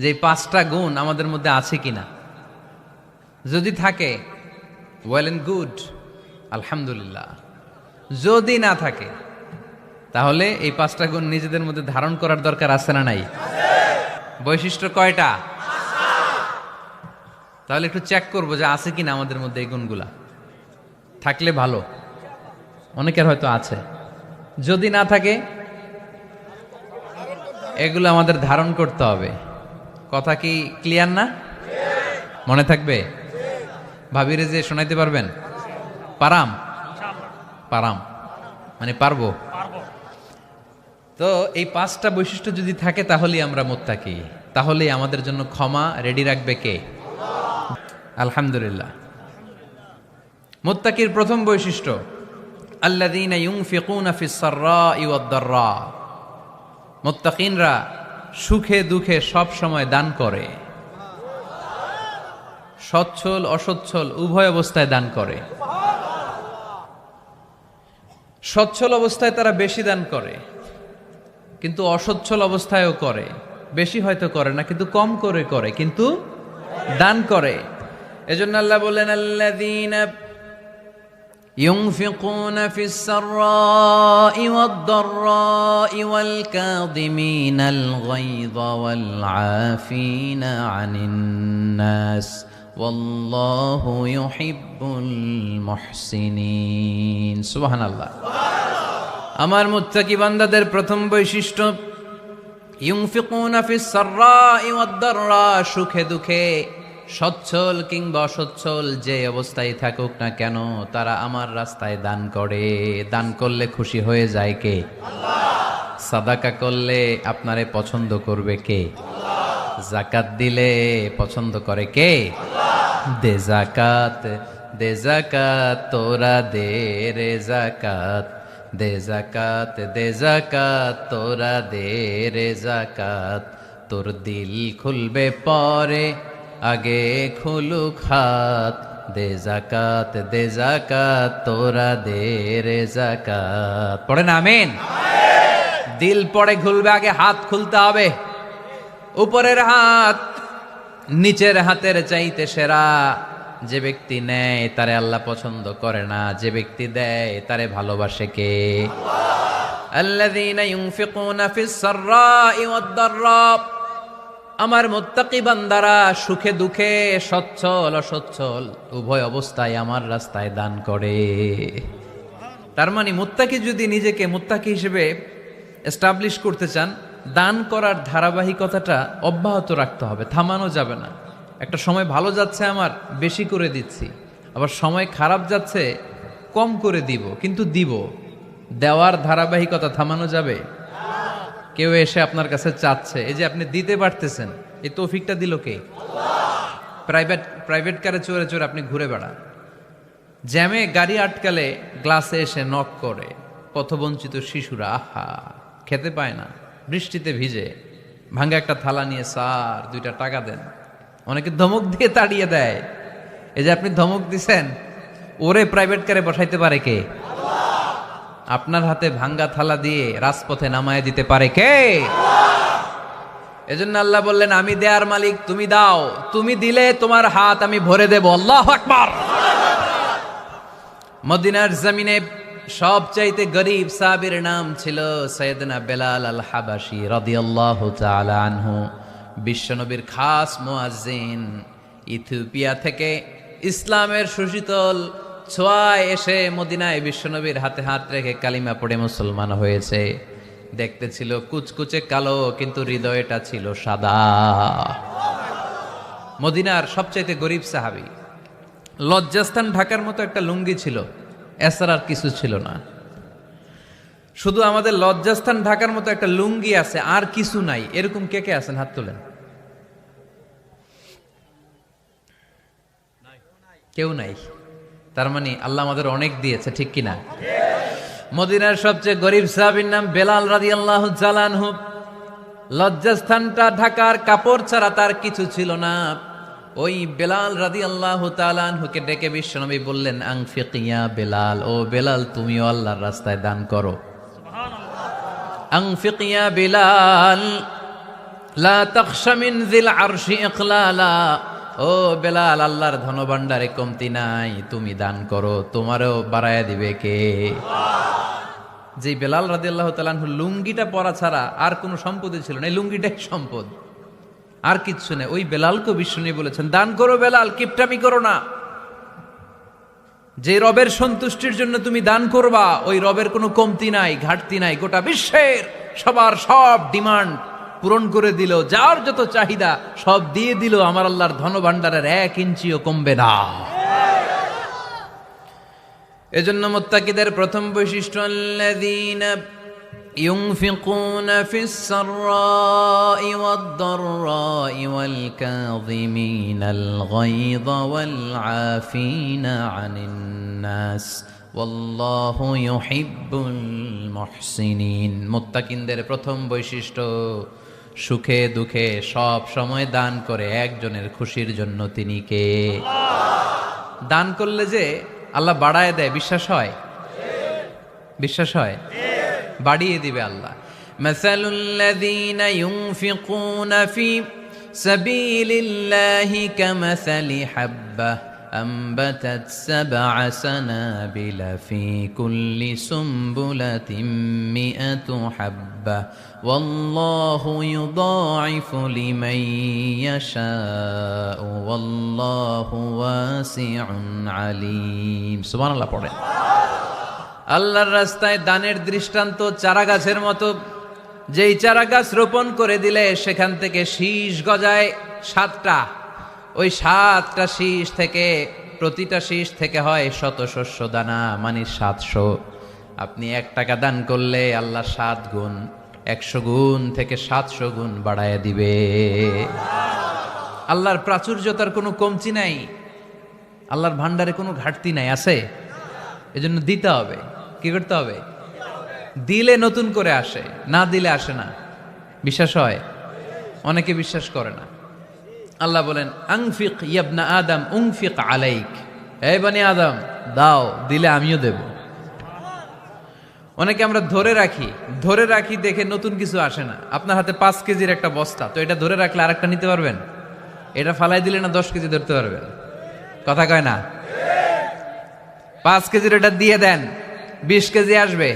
যে এই 5টা গুণ আমাদের মধ্যে আছে কিনা। যদি থাকে ওয়েল এন্ড গুড, আলহামদুলিল্লাহ। যদি না থাকে তাহলে এই 5টা গুণ নিজেদের মধ্যে ধারণ করার দরকার আছে না নাই? বৈশিষ্ট্য কয়টা? তাহলে একটু চেক করবো যে আছে কিনা আমাদের মধ্যে এই গুণগুলা। থাকলে ভালো, অনেকের হয়তো আছে। যদি না থাকে এগুলো আমাদের ধারণ করতে হবে। কথা কি ক্লিয়ার না? মনে থাকবে? ভাবিরে যে শোনাইতে পারবেন? পারাম পারাম মানে পারবো। তো এই 5টা বৈশিষ্ট্য যদি থাকে তাহলেই আমরা মুত্তাকি, তাহলেই আমাদের জন্য ক্ষমা রেডি রাখবে কে? আলহামদুলিল্লাহ। মুত্তাকির প্রথম বৈশিষ্ট্য আল্লাযীনা ইউনফিকুনা ফিস সাররাই ওয়াদ দাররা। মুত্তাকিনরা সুখে দুঃখে সব সময় দান করে, সচ্ছল অসচ্ছল উভয় অবস্থায় দান করে। সচ্ছল অবস্থায় তারা বেশি দান করে, কিন্তু অসচ্ছল অবস্থায়ও করে। বেশি হয়তো করে না, কিন্তু কম করে করে, কিন্তু দান করে। এজন্য আল্লাহ বললেন আল্লাযীনা ينفقون في السراء والضراء والكاظمين الغيظ والعافين عن الناس والله يحب المحسنين سبحان الله। আমার মুত্তাকি বান্দাদের প্রথম বৈশিষ্ট্য ইউনফিকুনা ফিস সাররাই ওয়াদ দাররা, সুখে দুঃখে সচ্ছল কিংবা অসচ্ছল যে অবস্থায় থাকুক না কেন তারা আমার রাস্তায় দান করে। দান করলে খুশি হয়ে যায় কে? আল্লাহ। সাদাকা করলে আপনারে পছন্দ করবে কে? আল্লাহ। যাকাত দিলে পছন্দ করে কে? আল্লাহ। দে যাকাত, দে যাকাত তোরা দে রে যাকাত, দে যাকাত, দে যাকাত তোরা দে রে যাকাত। তোর দিল খুলবে পরে আগে খুলুক হাত, দে যাকাত, দে যাকাত তোরা দে রে যাকাত। পড়েন আমিন। দিল পড়ে খুলবে, আগে হাত খুলতে হবে। উপরের হাত নিচের হাতের চাইতে সেরা। যে ব্যক্তি নেয় তারে আল্লাহ পছন্দ করে না, যে ব্যক্তি দেয় তারে ভালোবাসে কে? আল্লাহ। আল্লাযীনা ইউনফিকুনা ফিস সাররাই ওয়াদ দাররা, আমার মুত্তাকি বান্দারা সুখে দুঃখে সচ্ছল অসচ্ছল উভয় অবস্থায় আমার রাস্তায় দান করে। তার মানে মুত্তাকি যদি নিজেকে মুত্তাকি হিসেবে এস্টাবলিশ করতে চান, দান করার ধারাবাহিকতাটা অব্যাহত রাখতে হবে, থামানো যাবে না। একটা সময় ভালো যাচ্ছে আমার, বেশি করে দিচ্ছি, আবার সময় খারাপ যাচ্ছে, কম করে দিব, কিন্তু দিব। দেওয়ার ধারাবাহিকতা থামানো যাবে? কেউ এসে আপনার কাছে চাচ্ছে, এই যে আপনি দিতে পারতেছেন, এই তৌফিকটা দিল কে? প্রাইভেট কারে চড়ে চড়ে আপনি ঘুরে বেড়ান, জ্যামে গাড়ি আটকালে গ্লাসে এসে নক করে, পথবঞ্চিত শিশুরা আহা খেতে পায় না, বৃষ্টিতে ভিজে, ভাঙ্গা একটা থালা নিয়ে স্যার 2টা টাকা দেন। অনেকে ধমক দিয়ে তাড়িয়ে দেয়। এই যে আপনি ধমক দিছেন, ওরে প্রাইভেট কারে বসাইতে পারে কে? আপনার হাতে ভাঙ্গা থালা দিয়ে রাজপথে নামায় দিতে পারে কে? এজন্য আল্লাহ বললেন আমি দেয়ার মালিক, তুমি দাও, তুমি দিলে তোমার হাত আমি ভরে দেব। আল্লাহু আকবার। মদিনার জমিনে সবচাইতে গরীব সাহাবীর নাম ছিল সাইয়েদনা বেলাল আল হাবাশী রাদিয়াল্লাহু তাআলা আনহু। বিশ্বনবীর খাস মুয়াজ্জিন, ইথিওপিয়া থেকে ইসলামের সুশীতল ছোঁয়ায় এসে মদিনায় বিশ্বনবীর হাতে হাত রেখে কালিমা পড়ে মুসলমান হয়েছে। দেখতে ছিল কুচকুচে কালো, কিন্তু হৃদয়টা ছিল সাদা। মদিনার সবচাইতে গরিব সাহাবী। লজ্জাস্থান ঢাকার মতো একটা লুঙ্গি ছিল, এছাড়া আর কিছু ছিল না। শুধু আমাদের লজ্জাস্থান ঢাকার মতো একটা লুঙ্গি আছে, আর কিছু নাই। এরকম কে কে আছেন? হাত তোলেন। কেউ নাই। তার মানে আল্লাহ আমাদের অনেক দিয়েছে, ঠিক কিনা? মদিনার সবচেয়ে গরিব সাহাবীর নাম বেলাল রাদিয়াল্লাহু তাআলা আনহু। লজ্জাস্থানটা ঢাকার কাপড় ছাড়া তার কিছু ছিল না। ওই বেলাল রাদিয়াল্লাহু তাআলা আনহুকে ডেকে বিশ্বনবী বললেন আনফিক ইয়া বেলাল, ও বেলাল তুমিও আল্লাহর রাস্তায় দান করো। সুবহানাল্লাহ। আনফিক ইয়া বেলাল, লা তাখশা মিন যিল আরশি ইকলালা, ও বেলাল, আল্লাহর ধনভাণ্ডারে কমতি নাই, তুমি দান করো, তোমারও বাড়ায়া দিবে কে? যে বেলাল রাদিয়াল্লাহু তাআলা আনহু লুঙ্গিটা পরা ছাড়া আর কোনো সম্পদই ছিল না, এই লুঙ্গিটাই সম্পদ, আর কিচ্ছু নেই। ওই বেলালকে বিষ্ণু বলেছেন, দান করো বেলাল, কিপটামি করো না। যে রবের সন্তুষ্টির জন্য তুমি দান করবা, ওই রবের কোনো কমতি নাই, ঘাটতি নাই। গোটা বিশ্বের সবার সব ডিমান্ড পূরণ করে দিল, যার যত চাহিদা সব দিয়ে দিল, আমার আল্লাহর ধনভাণ্ডারের 1 ইঞ্চিও কমবে না। এজন্য মুত্তাকিদের প্রথম বৈশিষ্ট্য, আল্লাযীনা ইউনফিকুনা ফিস সাররাই ওয়াদ দাররাই ওয়াল কাযিমিনাল গায়যা ওয়াল আফিনা আনিন নাস ওয়াল্লাহু ইউহিব্বুল মুহসিনিন। মুত্তাকিনদের প্রথম বৈশিষ্ট্য, সুখে দুঃখে সব সময় দান করে একজনের খুশির জন্য। তিনি কে? দান করলে যে আল্লাহ বাড়ায় দেয়, বিশ্বাস হয়? বিশ্বাস হয়? বাড়িয়ে দিবে আল্লাহ। মাসালুল্লাযীনা ইউনফিকুনা ফি সাবিলিল্লাহি কামাসালি হাব্বাহ أنبتت 7 سنابل في كل سنبلة 100 حبة والله يضاعف لمن يشاء والله واسع عليم। সুবহান আল্লাহ পড়েন। আল্লাহর রাস্তায় দানের দৃষ্টান্ত চারা গাছের মতো। যেই চারা গাছ রোপণ করে দিলে সেখান থেকে শীষ গজায় 7টা, ওই 7টা শীষ থেকে প্রতিটা শীষ থেকে হয় শত শস্য দানা, মানে 700। আপনি 1 টাকা দান করলে আল্লাহ 7 গুণ, 100 গুণ থেকে 700 গুণ বাড়ায় দিবে। আল্লাহর প্রাচুর্যতার কোনো কমতি নাই, আল্লাহর ভান্ডারে কোনো ঘাটতি নাই, আছে? এজন্য দিতে হবে। কি করতে হবে? দিলে নতুন করে আসে, না দিলে আসে না। বিশ্বাস হয়? অনেকে বিশ্বাস করে না। আল্লাহ বলেন, আনফিক ইয়াবনা আদম উনফিক আলাইক, এই বনি আদম দাও, দিলে আমিও দেব। অনেকে আমরা ধরে রাখি দেখে নতুন কিছু আসে না। আপনার হাতে 5 কেজির একটা বস্তা, তো এটা ধরে রাখলে আরেকটা নিতে পারবেন? এটা ফালাই দিলে না 10 কেজি ধরতে পারবেন? কথা কয় না? 5 কেজির এটা দিয়ে দেন, 20 কেজি আসবে।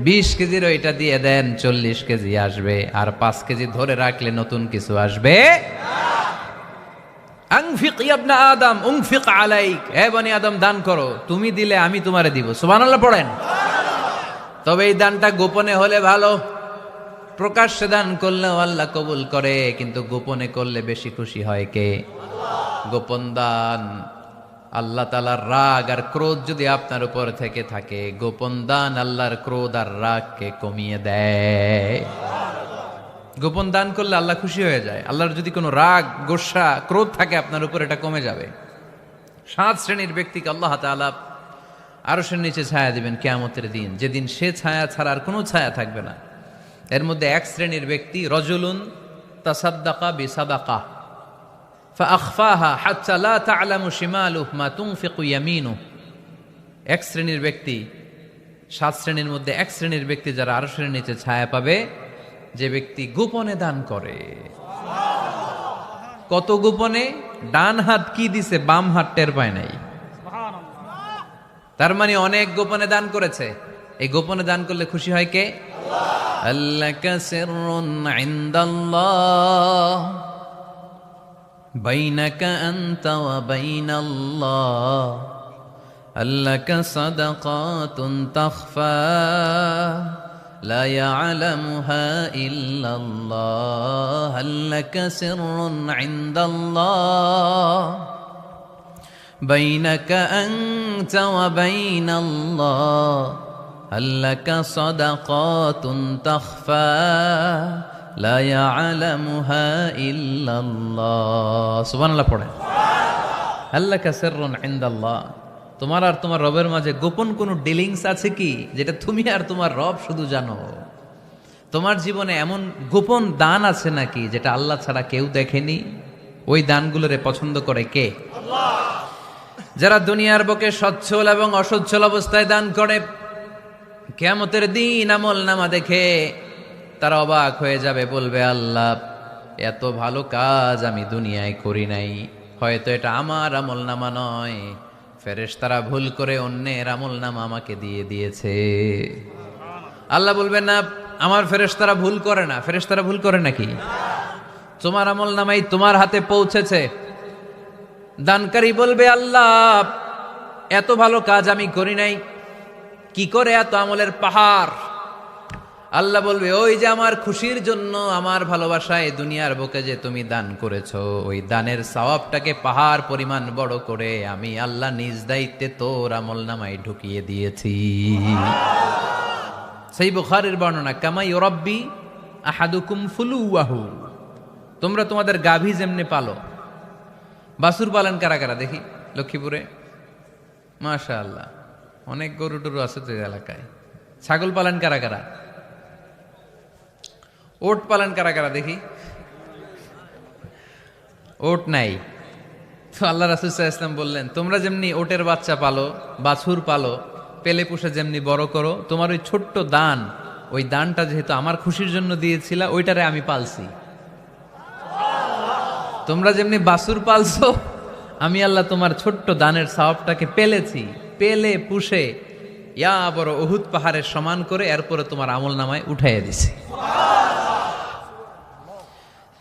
20 কেজির ওইটা দিয়ে দেন, 40 কেজি আসবে। আর 5 কেজি ধরে রাখলে নতুন কিছু আসবে। আনফিক ইবনা আদম উনফিক আলাইক, হে বনি আদম দান করো, তুমি দিলে আমি তোমারে দিব। সুবহানাল্লাহ পড়েন। তবে এই দানটা গোপনে হলে ভালো। প্রকাশ্যে দান করলেও আল্লাহ কবুল করে, কিন্তু গোপনে করলে বেশি খুশি হয় কে? গোপন দান, আল্লাহ তাআলার রাগ আর ক্রোধ যদি আপনার উপর থেকে থাকে, গোপন দান আল্লাহর ক্রোধ আর রাগকে কমিয়ে দেয়। গোপন দান করলে আল্লাহ খুশি হয়ে যায়। আল্লাহর যদি কোনো রাগ, গোসা, ক্রোধ থাকে আপনার উপর, এটা কমে যাবে। 7 শ্রেণীর ব্যক্তিকে আল্লাহ তাআলা আরশের নিচে ছায়া দিবেন কিয়ামতের দিন, যেদিন সে ছায়া ছাড়া আর কোনো ছায়া থাকবে না। এর মধ্যে 1 শ্রেণীর ব্যক্তি, রজুলুন তাসাদ্দাকা বিসাদাকা ফাআখফাহা হাত্তা লা তা'লামু শিমালুহু মা তুনফিকু ইয়ামিনুহু। 1 শ্রেণীর ব্যক্তি, 7 শ্রেণীর মধ্যে 1 শ্রেণীর ব্যক্তি যারা আরশের নিচে ছায়া পাবে, যে ব্যক্তি গোপনে দান করে। কত গোপনে? ডান হাত কি দিছে, বাম হাত টের পায় নাই। তার মানে অনেক গোপনে দান করেছে। এই গোপনে দান করলে খুশি হয় কে? আল্লাকা সিররুন ইনদাল্লাহ বাইনাকা আনতা ওয়া বাইনাল্লাহ আল্লাকা সাদাকাতুন তাখফা لا يعلمها إلا الله هل لك سر عند الله بينك أنت وبين الله هل لك صدقات تخفى لا يعلمها إلا الله سبحان الله পড়ে هل لك سر عند الله। তোমার আর তোমার রবের মাঝে গোপন কোনো ডিলিংস আছে কি, যেটা তুমি আর তোমার রব শুধু জানো? তোমার জীবনে এমন গোপন দান আছে নাকি যেটা আল্লাহ ছাড়া কেউ দেখেনি? ওই দানগুলোরে পছন্দ করে কে? আল্লাহ। যারা দুনিয়ার বুকে সচ্ছল এবং অসচ্ছল অবস্থায় দান করে, কিয়ামতের দিন আমল নামা দেখে তারা অবাক হয়ে যাবে, বলবে, আল্লাহ এত ভালো কাজ আমি দুনিয়ায় করি নাই, হয়তো এটা আমার আমল নামা নয়, ফেরেশতারা ভুল করে অন্যের আমল নামা আমাকে দিয়ে দিয়েছে। আল্লাহ বলবেন না আমার ফেরেশতারা ভুল করে না, ফেরেশতারা ভুল করে নাকি? তোমার আমল নামাই তোমার হাতে পৌঁছেছে। দানকারী বলবে আল্লাহ এত ভালো কাজ আমি করি নাই, কি করে এত আমলের পাহাড়? আল্লাহ বলবে ওই যে আমার খুশির জন্য, আমার ভালোবাসায় দুনিয়ার বুকে যে তুমি দান করেছো, ওই দানের সওয়াবটাকে পাহাড় পরিমাণ বড় করে আমি আল্লাহ নিজ দায়িত্বে তোর আমল নামায় ঢুকিয়ে দিয়েছি। সেই বুখারীর বর্ণনা, কামা ইউরাব্বি আহাদুকুম ফুলুয়াহু, তোমরা তোমাদের গাভী যেমনি পালো। বাছুর পালন কারা কারা দেখি লক্ষ্মীপুরে? মাশাআল্লাহ, অনেক গরু টরু আছে তো এলাকায়। ছাগল পালন কারা কারা? ওট পালন কারা কারা দেখি? ওট নাই তো আল্লাহ রাসূল সাল্লাল্লাহু আলাইহি ওয়াসাল্লাম বললেন তোমরা যেমনি ওটের বাচ্চা পালো, বাছুর পালো, পেলে পুষে যেমনি বড় করো, তোমার ওই ছোট্ট দান, ওই দানটা যেহেতু আমার খুশির জন্য দিয়েছিলা, ওইটারে আমি পালছি। তোমরা যেমনি বাছুর পালছো, আমি আল্লাহ তোমার ছোট্ট দানের সওয়াবটাকে পেলেছি, পেলে পুষে ইয়া বড় উহুদ পাহাড়ের সমান করে এরপরে তোমার আমল নামায় উঠাইয়া দিছি।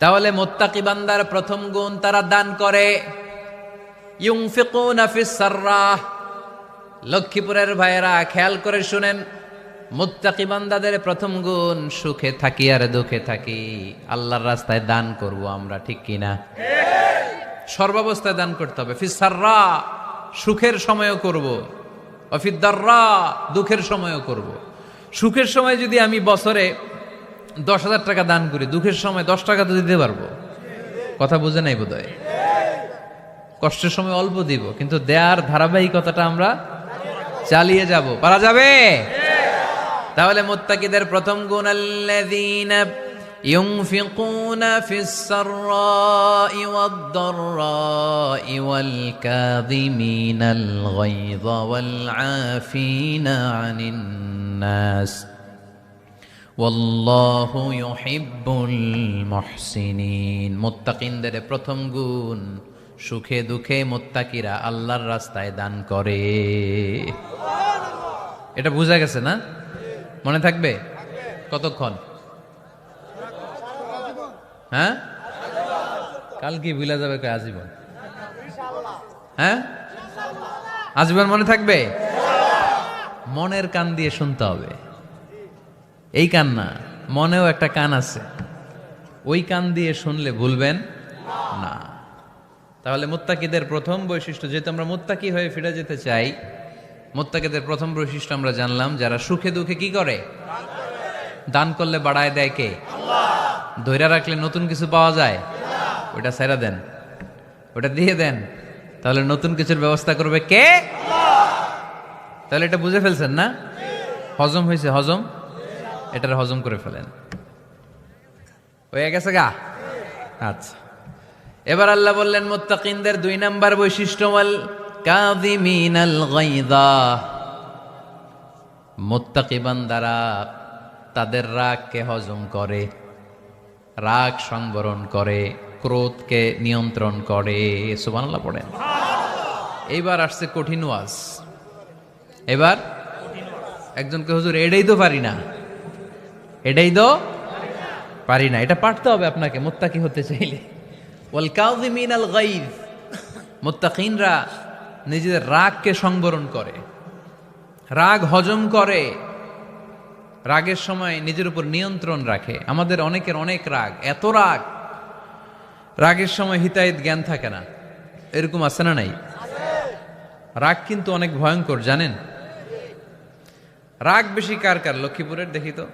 তাহলে মুত্তাকি বান্দার প্রথম গুণ, তারা দান করে। ইউনফিকুনা ফিস সাররাহ। লক্ষ্মীপুরের ভাইয়েরা খেয়াল করে শুনেন, মুত্তাকি বান্দাদের প্রথম গুণ, সুখে থাকি আর দুঃখে থাকি আল্লাহর রাস্তায় দান করব আমরা, ঠিক কিনা? সর্বাবস্থায় দান করতে হবে। ফিস সাররা, সুখের সময়ও করব, অফিদ দাররা, দুঃখের সময়ও করব। সুখের সময় যদি আমি বছরে 10,000 টাকা দান করি, দুঃখের সময় 10 টাকা তো দিতে পারবো। কথা বুঝে নাই বোধহয়? কষ্টের সময় অল্প দিব, কিন্তু দেয়ার ধারাবাহিকতাটা আমরা চালিয়ে যাব। পারা যাবে? তাহলে মুত্তাকিদের প্রথম গুণ, আল্লাযীনা ইউনফিকুনা ফিস সাররাই ওয়াদ দাররাই ওয়াল কাযিমিনাল গায়যা ওয়াল আফিনা আনিন নাস ওয়াল্লাহু ইউহিব্বুল মুহসিনিন। মুত্তাকিনদের প্রথম গুণ, সুখে দুঃখে মুত্তাকিরা আল্লাহর রাস্তায় দান করে। এটা বোঝা গেছে না? মনে থাকবে কতক্ষণ? হ্যাঁ, কাল কি ভুলা যাবে? আজীবন? হ্যাঁ, আজীবন মনে থাকবে। মনের কান দিয়ে শুনতে হবে। এই কান না, মনেও একটা কান আছে, ওই কান দিয়ে শুনলে ভুলবেন না। তাহলে মুত্তাকিদের প্রথম বৈশিষ্ট্য, যেহেতু আমরা মুত্তাকি হয়ে ফিরে যেতে চাই, মুত্তাকিদের প্রথম বৈশিষ্ট্য আমরা জানলাম, যারা সুখে দুঃখে কি করে? দান করলে বাড়ায় দেয় কে? ধৈর্য রাখলে নতুন কিছু পাওয়া যায়? ওটা ছেড়ে দেন, ওটা দিয়ে দেন, তাহলে নতুন কিছুর ব্যবস্থা করবে কে? তাহলে এটা বুঝে ফেলছেন না? হজম হয়েছে? হজম, এটার হজম করে ফেলেন। হয়ে গেছে গা? আচ্ছা, এবার আল্লাহ বললেন মুত্তাকিনদের 2 নাম্বার বৈশিষ্ট্য, ওয়াল কাযিমিনাল গায়যা। মুত্তাকি বান্দারা তাদের রাগকে হজম করে, রাগ সংবরণ করে, ক্রোধকে নিয়ন্ত্রণ করে। সুবহানাল্লাহ পড়েন। এইবার আসছে কঠিন ওয়াজ। এবার একজনকে, হুজুর এটাই তো পারি না, এটাই তো পারি না, এটা পারতে হবে আপনাকে মুত্তাকি হতে চাইলে। ওয়াল কাযিমিনাল গায়য, মুত্তাকিনরা নিজেদের রাগকে সংবরণ করে, রাগ হজম করে, রাগের সময় নিজের উপর নিয়ন্ত্রণ রাখে। আমাদের অনেকের অনেক রাগ, এত রাগ, রাগের সময় হিতাহিত জ্ঞান থাকে না, এরকম আছে না নাই? রাগ কিন্তু অনেক ভয়ঙ্কর, জানেন? রাগ বেশি কার কার? লক্ষ্মীপুরের দেখি তো,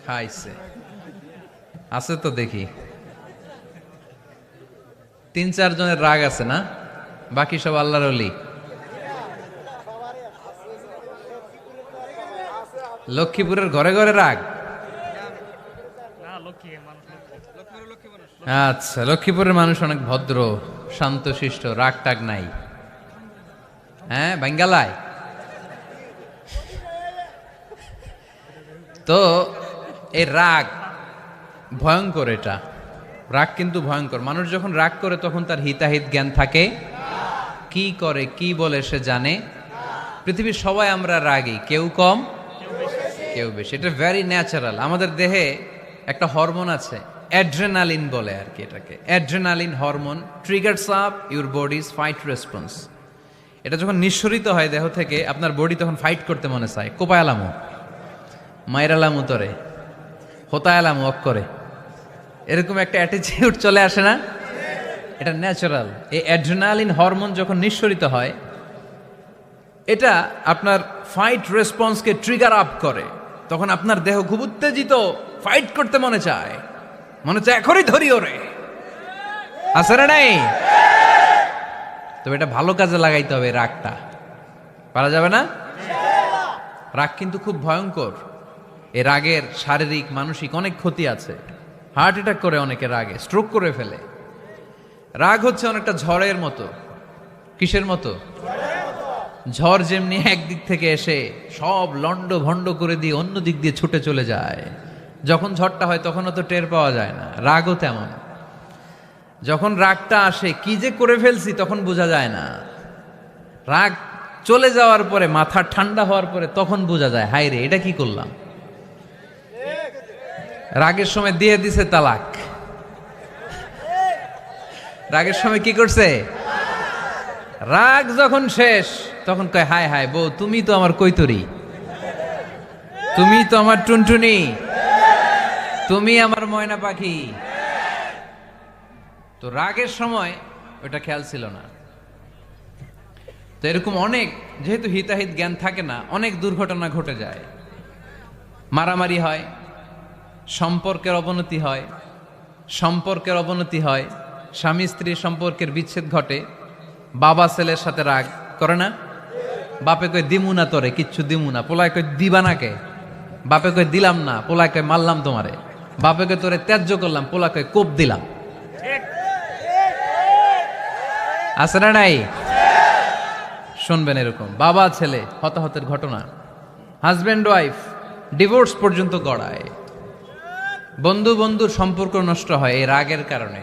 খাইছে আছে তো দেখি, 3-4 জনের রাগ আছে না? বাকি সব আল্লাহর ওলি। লক্ষ্মীপুরের ঘরে ঘরে রাগ? আচ্ছা, লক্ষ্মীপুরের মানুষ অনেক ভদ্র, শান্তশিষ্ট, রাগ টাগ নাই। হ্যাঁ, বাঙ্গালায় তো এই রাগ ভয়ঙ্কর এটা। রাগ কিন্তু ভয়ঙ্কর। মানুষ যখন রাগ করে তখন তার হিতাহিত জ্ঞান থাকে, কি করে কি বলে সে জানে। পৃথিবীর সবাই আমরা রাগী, কেউ কম কেউ বেশি। এটা ভেরি ন্যাচারাল। আমাদের দেহে একটা হরমোন আছে, অ্যাড্রেনালিন বলে আর কি এটাকে। Adrenaline hormone triggers up your bodies fight response. এটা যখন নিঃসরিত হয় দেহ থেকে, আপনার বডি তখন ফাইট করতে মনে চায়। কোপায়ালামো, মাইরালামো তরে, হোতায়ালামো অক করে, এরকম একটা অ্যাটিটিউড চলে আসে না? এটা ন্যাচারাল। এই অ্যাড্রেনালিন হরমোন যখন নিঃসরিত হয়, এটা আপনার ফাইট রেসপন্সকে ট্রিগার আপ করে। তখন আপনার দেহ খুব উত্তেজিত, ফাইট করতে মনে চায় এখনই ধরি ওরে। আছে না নাই? তবে এটা ভালো কাজে লাগাইতে হবে। রাগটা পারা যাবে না। রাগ কিন্তু খুব ভয়ঙ্কর। এই রাগের শারীরিক মানসিক অনেক ক্ষতি আছে। হার্ট অ্যাটাক করে অনেকে রাগে, স্ট্রোক করে ফেলে। রাগ হচ্ছে অনেকটা ঝড়ের মতো। কিসের মতো? ঝড় যেমনি একদিক থেকে এসে সব লন্ড ভন্ড করে দিয়ে অন্য দিক দিয়ে ছুটে চলে যায়, যখন ঝড়টা হয় তখনও তো টের পাওয়া যায় না। রাগও তেমন। যখন রাগটা আসে, কি যে করে ফেলছি তখন বোঝা যায় না। রাগ চলে যাওয়ার পরে, মাথা ঠান্ডা হওয়ার পরে তখন বোঝা যায়, হায় রে এটা কি করলাম। রাগের সময় দিয়ে দিছে তালাক। রাগের সময় কি করছে? রাগ যখন শেষ তখন কয়, হায় হায় বউ, তুমি তো আমার কৈতরি, তুমি তো আমার টুনটুনি, তুমি আমার ময়না পাখি। তো রাগের সময় ওটা খেয়াল ছিল না। তো এরকম অনেক, যেহেতু হিতাহিত জ্ঞান থাকে না, অনেক দুর্ঘটনা ঘটে যায়। মারামারি হয়, সম্পর্কের অবনতি হয়, স্বামী স্ত্রীর সম্পর্কের বিচ্ছেদ ঘটে। বাবা ছেলের সাথে রাগ করে না? বাপে কই দিমু না তোরে, কিচ্ছু দিমু না। পোলায় কই দিবা না কে? বাপে কই দিলাম না, পোলায় কই মারলাম তোমারে। বাপে কই তোরে ত্যায্য করলাম, পোলা কই কোপ দিলাম। আছে না নাই? শুনবেন এরকম বাবা ছেলে হতাহতের ঘটনা। হাজব্যান্ড ওয়াইফ ডিভোর্স পর্যন্ত গড়ায়। বন্ধু বন্ধুর সম্পর্ক নষ্ট হয় এই রাগের কারণে।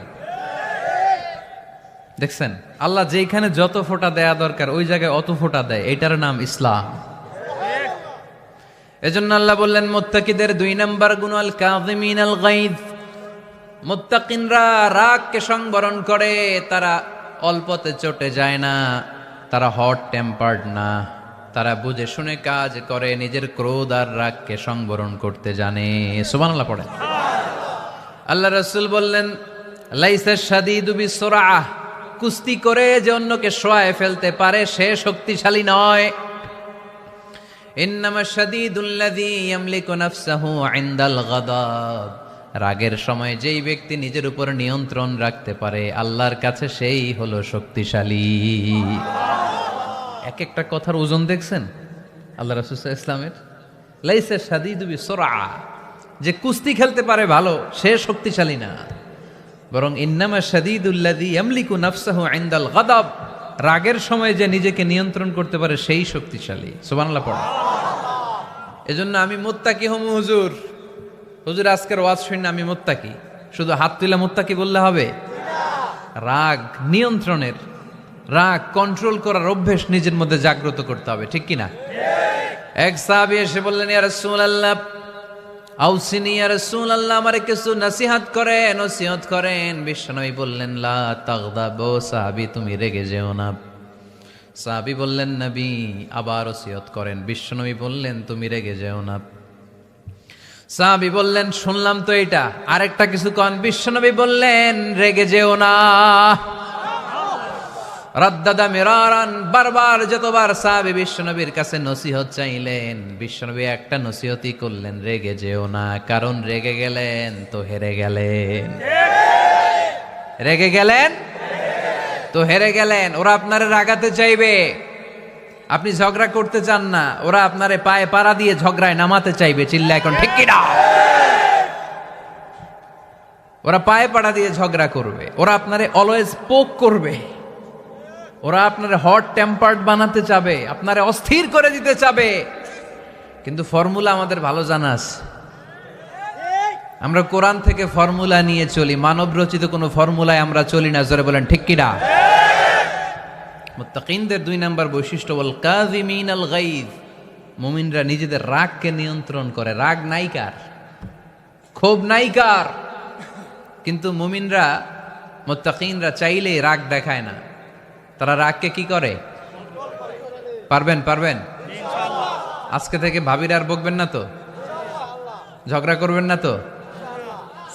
দেখছেন, আল্লাহ যেখানে যত ফোঁটা দেয়া দরকার ওই জায়গায় অত ফোঁটা দেয়। এটার নাম ইসলাম। এজন্য আল্লাহ বললেন, মুত্তাকিদের 2 নাম্বার গুণ, আল কাযিমিনাল গায়জ। মুত্তাকিনরা রাগকে সংবরণ করে, তারা অল্পতে চটে যায় না, তারা হট টেম্পার্ড না, তারা বুঝে শুনে কাজ করে, নিজের ক্রোধ আর রাগকে সংবরণ করতে জানে। সুবহানাল্লাহ পড়ে। আল্লাহ রাসূল বললেন, লাইসা শাদীদু বিসরাআহ, কুস্তি করে যে অন্যকে শোয়ায় ফেলতে পারে সে শক্তিশালী নয়। ইন্নামা শাদীদুল্লাযী ইয়ামলিকু নাফসাহু ইনদাল গাদাব, রাগের সময় যেই ব্যক্তি নিজের উপর নিয়ন্ত্রণ রাখতে পারে আল্লাহর কাছে সেই হলো শক্তিশালী। এক একটা কথার ওজন দেখছেন আল্লাহ রাসূল সাল্লাল্লাহু আলাইহি ওয়াসাল্লামের। লাইসা শাদীদু বিসরাআহ, যে কুস্তি খেলতে পারে ভালো সে শক্তিশালী না, বরং ইন্নামা শাদীদুল্লাযী ইয়ামলিকু নাফসাহু ইনদাল গাদাব, রাগের সময় যে নিজেকে নিয়ন্ত্রণ করতে পারে সেই শক্তিশালী। সুবহানাল্লাহ পড়ে। এজন্য আমি মুত্তাকি হম। হুজুর আজকের ওয়াজ শুনে আমি মুত্তাকি, শুধু হাত তুলে মুত্তাকি বললে হবে? রাগ নিয়ন্ত্রণের, রাগ কন্ট্রোল করার অভ্যেস নিজের মধ্যে জাগ্রত করতে হবে, ঠিক কিনা? এক সাহাবী এসে বললেন, ইয়া রাসূলুল্লাহ আউসিনি, ইয়া রাসূলুল্লাহ আমারে কিছু নসিহত করেন। বিশ্বনবী বললেন, লা তাগদাব, সাহাবী তুমি রেগে যেও না। সাহাবী বললেন, নবী আবার ওসিয়ত করেন। বিশ্বনবী বললেন, তুমি রেগে যেও না। সাহাবী বললেন, শুনলাম তো এটা, আরেকটা কিছু কন। বিশ্বনবী বললেন, রেগে যেও না। রাদ্দাদা মিরারান, বারবার যতবার সাহাবী বিশ্বনবীর কাছে নসিহত চাইলেন, বিশ্বনবী একটা নসিহতই করলেন, রেগে যেও না। কারণ রেগে গেলেন তো হেরে গেলেন। রেগে গেলেন তো হেরে গেলেন। ওরা আপনারে রাগাতে চাইবে, আপনি ঝগড়া করতে চান না, ওরা আপনারে পায়ে পাড়া দিয়ে ঝগড়ায় নামাতে চাইবে। চিল্লা এখন ঠিক কি না? ওরা পায়ে পাড়া দিয়ে ঝগড়া করবে, ওরা আপনারে অলওয়েজ পোক করবে, ওরা আপনারে হট টেম্পার্ড বানাতে চাবে, আপনারে অস্থির করে দিতে চাবে। কিন্তু ফর্মুলা আমাদের ভালো জানা আছে। আমরা কোরআন থেকে ফর্মুলা নিয়ে চলি, মানব রচিত কোনো ফর্মুলায় আমরা চলি না। জোরে বলেন ঠিক কিনা? মুত্তাকিনদের 2 নাম্বার বৈশিষ্ট্য ওয়াল কাযিমিনাল গায়জ, মুমিনরা নিজেদের রাগকে নিয়ন্ত্রণ করে। রাগ নাইকার, ক্ষোভ নাইকার, কিন্তু মুমিনরা মুত্তাকিনরা চাইলেই রাগ দেখায় না। তারা রাগকে কি করে? পারবেন আজকে থেকে ভাবির আর বকবেন না তো, ঝগড়া করবেন না তো,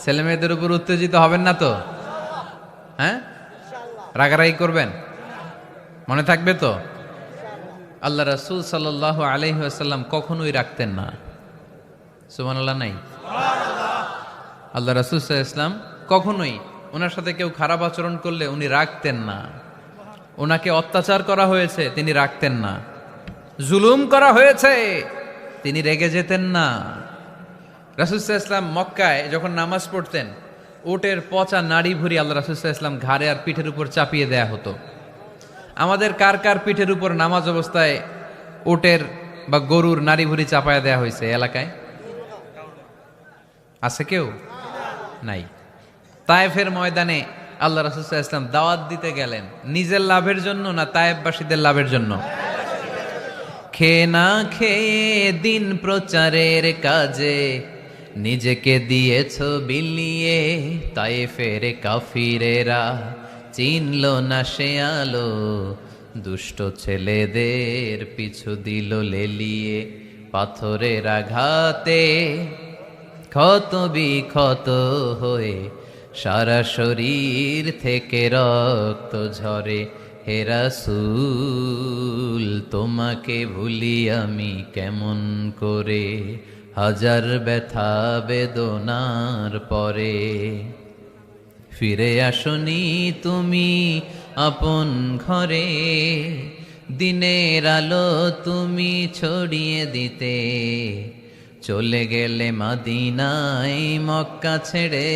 ছেলে মেয়েদের উপর উত্তেজিত হবেন না তো, হ্যাঁ রাগারাগি করবেন, মনে থাকবে তো? আল্লাহ রাসূল সাল্লাল্লাহু আলাইহি ওয়াসাল্লাম কখনোই রাখতেন না। সুবহানাল্লাহ নাই? আল্লাহ রাসূল সাল্লাল্লাহু আলাইহি ওয়াসাল্লাম কখনোই, ওনার সাথে কেউ খারাপ আচরণ করলে উনি রাখতেন না। ওনাকে অত্যাচার করা হয়েছে, তিনি রাখতেন না। জুলুম করা হয়েছে, তিনি রেগে যেতেন না। রাসূল সাল্লাল্লাহু আলাইহি ওয়াসাল্লাম মক্কায় যখন নামাজ পড়তেন, উটের পচা নাড়ি ভুঁড়ি আল্লাহ রাসূল সাল্লাল্লাহু আলাইহি ওয়াসাল্লাম ঘাড়ে আর পিঠের উপর চাপিয়ে দেয়া হতো। আমাদের কার কার পিঠের উপর নামাজ অবস্থায় উটের বা গরুর নাড়ি ভুঁড়ি চাপায়া দেয়া হয়েছে এলাকায়? আছে কেউ? নাই। তায়েফের ময়দানে আল্লাহ রাসূল সাল্লাল্লাহু আলাইহি ওয়াসাল্লাম দাওয়াত দিতে গেলেন, নিজের লাভের জন্য না তায়েফবাসীদের লাভের জন্য? খেয়ে না খেয়ে দিন প্রচারের কাজে নিজেকে দিয়েছ বিলিয়ে, তায়েফের কাফিরেরা চিনল না সে আলো, দুষ্ট ছেলেদের পিছু দিল লেলিয়ে, পাথরের আঘাতে ক্ষত বিক্ষত হয়ে সারা শরীর থেকে রক্ত ঝরে। হে রাসূল তোমাকে ভুলি আমি কেমন করে, হাজার ব্যথা বেদনার পরে। ফিরে আসনি তুমি আপন ঘরে, দিনের আলো তুমি ছড়িয়ে দিতে, চলে গেলে মদিনায় মক্কা ছেড়ে।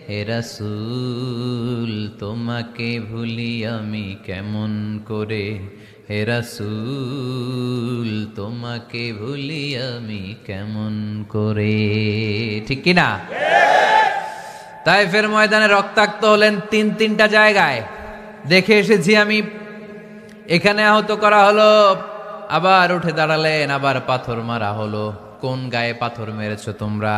হে রাসূল তোমাকে ভুলি আমি কেমন করে, হে রাসূল তোমাকে ভুলি আমি কেমন করে। ঠিক কিনা? তায়েফের ময়দানে রক্তাক্ত হলেন 3টা জায়গায়, দেখে এসেছি আমি। এখানে আহত করা হলো, আবার উঠে দাঁড়ালেন, আবার পাথর মারা হলো। কোন গায়ে পাথর মেরেছো তোমরা?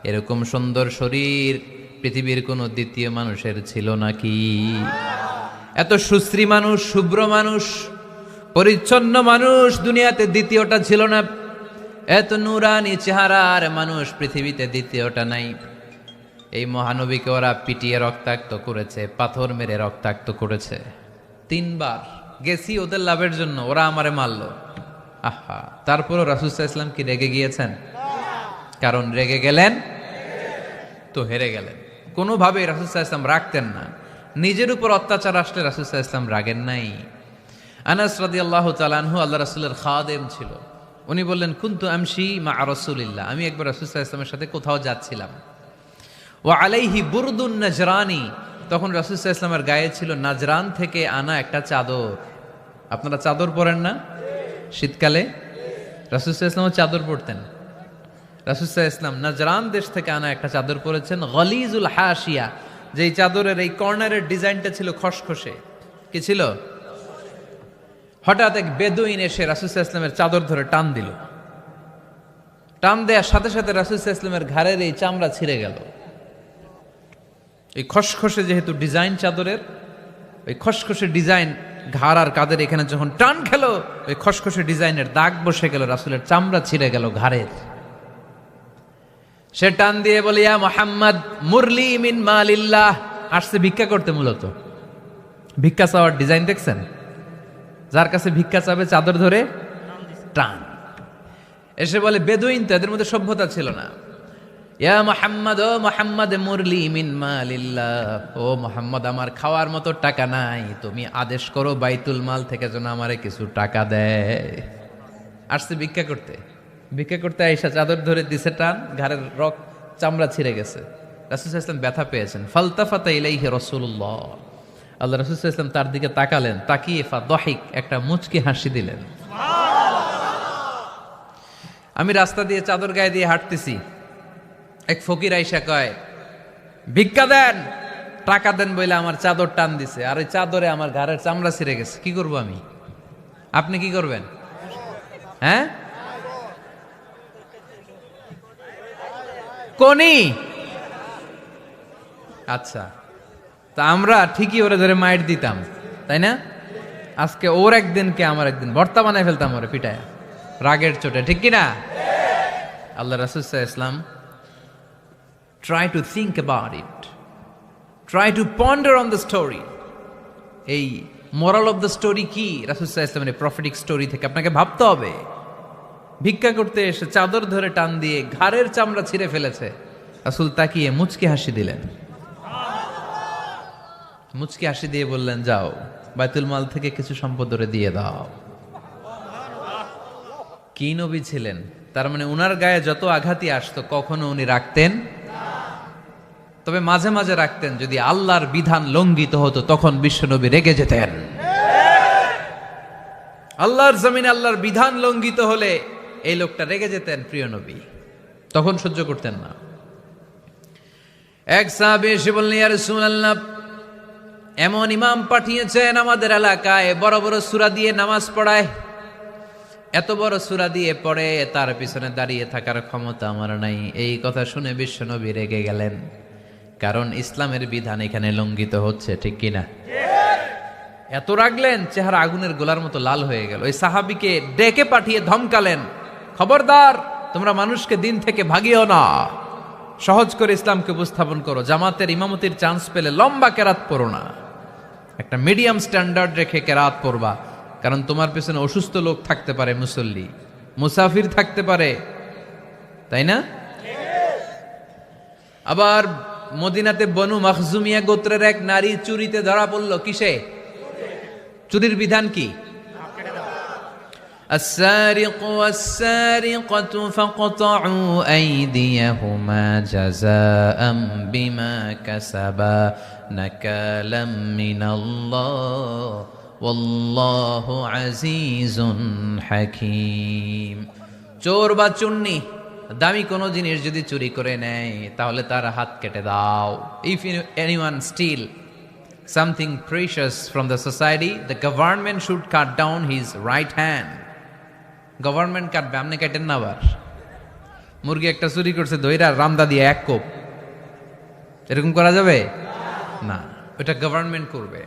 এরকম সুন্দর শরীর পৃথিবীর কোন দ্বিতীয় মানুষের ছিল নাকি? এত সুশ্রী মানুষ, শুভ্র মানুষ, পরিচ্ছন্ন মানুষ দুনিয়াতে দ্বিতীয়টা ছিল না। এত নুরানি চেহারার মানুষ পৃথিবীতে দ্বিতীয়টা নাই। এই মহানবীকে ওরা পিটিয়ে রক্তাক্ত করেছে, পাথর মেরে রক্তাক্ত করেছে। 3 বার গেছি ওদের লাভের জন্য, ওরা আমারে মারলো। আহা, তারপরও রাসূল সাল্লাল্লাহু আলাইহি ওয়াসাল্লাম কি রেগে গিয়েছেন? কারণ রেগে গেলেন তো হেরে গেলেন। কোনোভাবে রাসূল সাল্লাল্লাহু আলাইহি ওয়াসাল্লাম রাখতেন না। নিজের উপর অত্যাচার আসলে রাসূল সাল্লাল্লাহু আলাইহি ওয়াসাল্লাম রাগেন নাই। আনাস রাদিয়াল্লাহু তাআলা আনহু আল্লাহ রাসূলের খাদেম ছিল। উনি বললেন, কুনতু আমশি মা রাসূলিল্লাহ, আমি একবার রাসূল সাল্লাল্লাহু আলাইহি ওয়াসাল্লামের সাথে কোথাও যাচ্ছিলাম। ওয়া আলাইহি বুরদুন নাজরানি, তখন রাসূল সাল্লাল্লাহু আলাইহি ওয়াসাল্লামের গায়ে ছিল নাজরান থেকে আনা একটা চাদর। আপনারা চাদর পরেন না শীতকালে? রাসূল সাল্লাল্লাহু আলাইহি ওয়াসাল্লাম চাদর পরতেন। রাসূল সাল্লাল্লাহু আলাইহি ওয়াসাল্লাম নাজরান দেশ থেকে আনা একটা চাদর পরেছেন, গলিজুল হাশিয়া, যেই চাদরের এই কর্নারের ডিজাইনটা ছিল খসখসে। কি ছিল? হঠাৎ এক বেদুইন এসে রাসূল সাল্লাল্লাহু আলাইহি ওয়াসাল্লামের চাদর ধরে টান দিল। টান দেওয়ার সাথে সাথে রাসূল সাল্লাল্লাহু আলাইহি ওয়াসাল্লামের ঘাড়ের এই চামড়া ছিঁড়ে গেল। এই খসখসে যেহেতু ডিজাইন চাদরের, ওই খসখসে ডিজাইন ঘাড় আর কাদের এখানে যখন টান খেলো, ওই খসখসে ডিজাইনের দাগ বসে গেল, রাসূলের চামড়া ছিঁড়ে গেল ঘাড়ের। সে টান দিয়ে বলে, ইয়া মুহাম্মদ মুরলি মিন মালিল্লাহ। আসছে ভিক্ষা করতে, মূলত ভিক্ষা চাওয়ার ডিজাইন দেখছেন? যার কাছে ভিক্ষা চাবে চাদর ধরে টান। এসে বলে, বেদুইন তো, এদের মধ্যে সভ্যতা ছিল না। ইয়া মুহাম্মদ, ও মুহাম্মদ মুরলি মিন মালিল্লাহ, ও মুহাম্মদ আমার খাওয়ার মতো টাকা নাই, তুমি আদেশ করো বাইতুল মাল থেকে যেন আমারে কিছু টাকা দেয়। আসছে ভিক্ষা করতে। ভিক্ষা করতে আইসা চাদর ধরে দিছে টান, ঘাড়ের চামড়া ছিঁড়ে গেছে। রাসূল সাল্লাল্লাহু আলাইহি ওয়াসাল্লাম ব্যথা পেয়েছেন। ফালতাফাতা ইলাইহি রাসূলুল্লাহ, আল্লাহ রাসূল সাল্লাল্লাহু আলাইহি ওয়াসাল্লাম তার দিকে তাকালেন, তাকিয়ে ফাদহিক, একটা মুচকি হাসি দিলেন। আমি রাস্তা দিয়ে চাদর গায়ে দিয়ে হাঁটতেছি, এক ফকির আইসা কয়, ভিক্ষা দেন, টাকা দেন বলে আমার চাদর টান দিছে, আর ওই চাদরে আমার ঘাড়ের চামড়া ছিঁড়ে গেছে, কি করব আমি? আপনি কি করবেন? হ্যাঁ, কোনি? আচ্ছা, তা আমরা ঠিকই ওরে ধরে মাইর দিতাম, তাই না? আজকে ওর একদিনকে আমার একদিন ভর্তা বানায় ফেলতাম ওরে পিটায় রাগের চোটে, ঠিক কিনা? আল্লাহ রাসূল সাল্লাল্লাহু আলাইহি ওয়াসাল্লাম try to think about it, try to ponder on the story. এই moral of the story কি? রাসূল সাল্লাল্লাহু আলাইহি ওয়াসাল্লামের প্রফেটিক স্টোরি থেকে আপনাকে ভাবতে হবে। ভিক্ষা করতে এসে চাদর ধরে টান দিয়ে ঘাড়ের চামড়া ছিঁড়ে ফেলেছে, রাসূল তাকিয়ে মুচকি হাসি দিলেন, মুচকি হাসি দিয়ে বললেন, যাও বাইতুল মাল থেকে কিছু সম্পদ ধরে দিয়ে দাও। কি নবী ছিলেন! তার মানে উনার গায়ে যত আঘাতই আসতো কখনো উনি রাখতেন, তবে মাঝে মাঝে রাখতেন। যদি আল্লাহর বিধান লঙ্ঘিত হতো তখন বিশ্বনবী রেগে যেতেন। আল্লাহর জমিনে আল্লাহর বিধান লঙ্ঘিত হলে এই লোকটা রেগে যেতেন, প্রিয় নবী, তখন সহ্য করতেন না। এক সাহাবী এসে বললেন, ইয়া রাসূলুল্লাহ, এমন ইমাম পাঠিয়েছেন আমাদের এলাকায়, বড় বড় সূরা দিয়ে নামাজ পড়ায়, এত বড় সূরা দিয়ে পড়ে, তার পিছনে দাঁড়িয়ে থাকার ক্ষমতা আমার নাই। এই কথা শুনে বিশ্বনবী রেগে গেলেন, কারণ ইসলামের বিধান এখানে লঙ্ঘিত হচ্ছে, ঠিক কিনা? এত রাগলেন, চেহারা আগুনের গোলার মতো লাল হয়ে গেল। ওই সাহাবীকে ডেকে পাঠিয়ে ধমকালেন, খবরদার, তোমরা মানুষকে দিন থেকে ভাগিও না, সহজ করে ইসলামকে উপস্থাপন করো। জামাতের ইমামতির চান্স পেলে লম্বা কেরাত পড়ো না, একটা মিডিয়াম স্ট্যান্ডার্ড রেখে কেরাত পড়বা, কারণ তোমার পেছনে অসুস্থ লোক থাকতে পারে, মুসল্লি, মুসাফির থাকতে পারে, তাই না? আবার মদিনাতে বনু মাখজুমিয়া গোত্রের এক নারী চুরিতে ধরা পড়ল। কিসে? চুরির বিধান কি? السارق والسارقة فاقطعوا أيديهما جزاء بما كسبا نكالا من الله والله عزيز حكيم। চোর বা চুন্নি দামি কোনো জিনিস যদি চুরি করে নেয় তাহলে তার হাত কেটে দাও। If anyone steal something precious from the society, the government should cut down his right hand. Government কাটবে, আপনি কাটেন না। আবার মুরগি একটা চুরি করছে, দইরা রামদা দিয়ে এক কোপ, এরকম করা যাবে না, ওটা গভর্নমেন্ট করবে।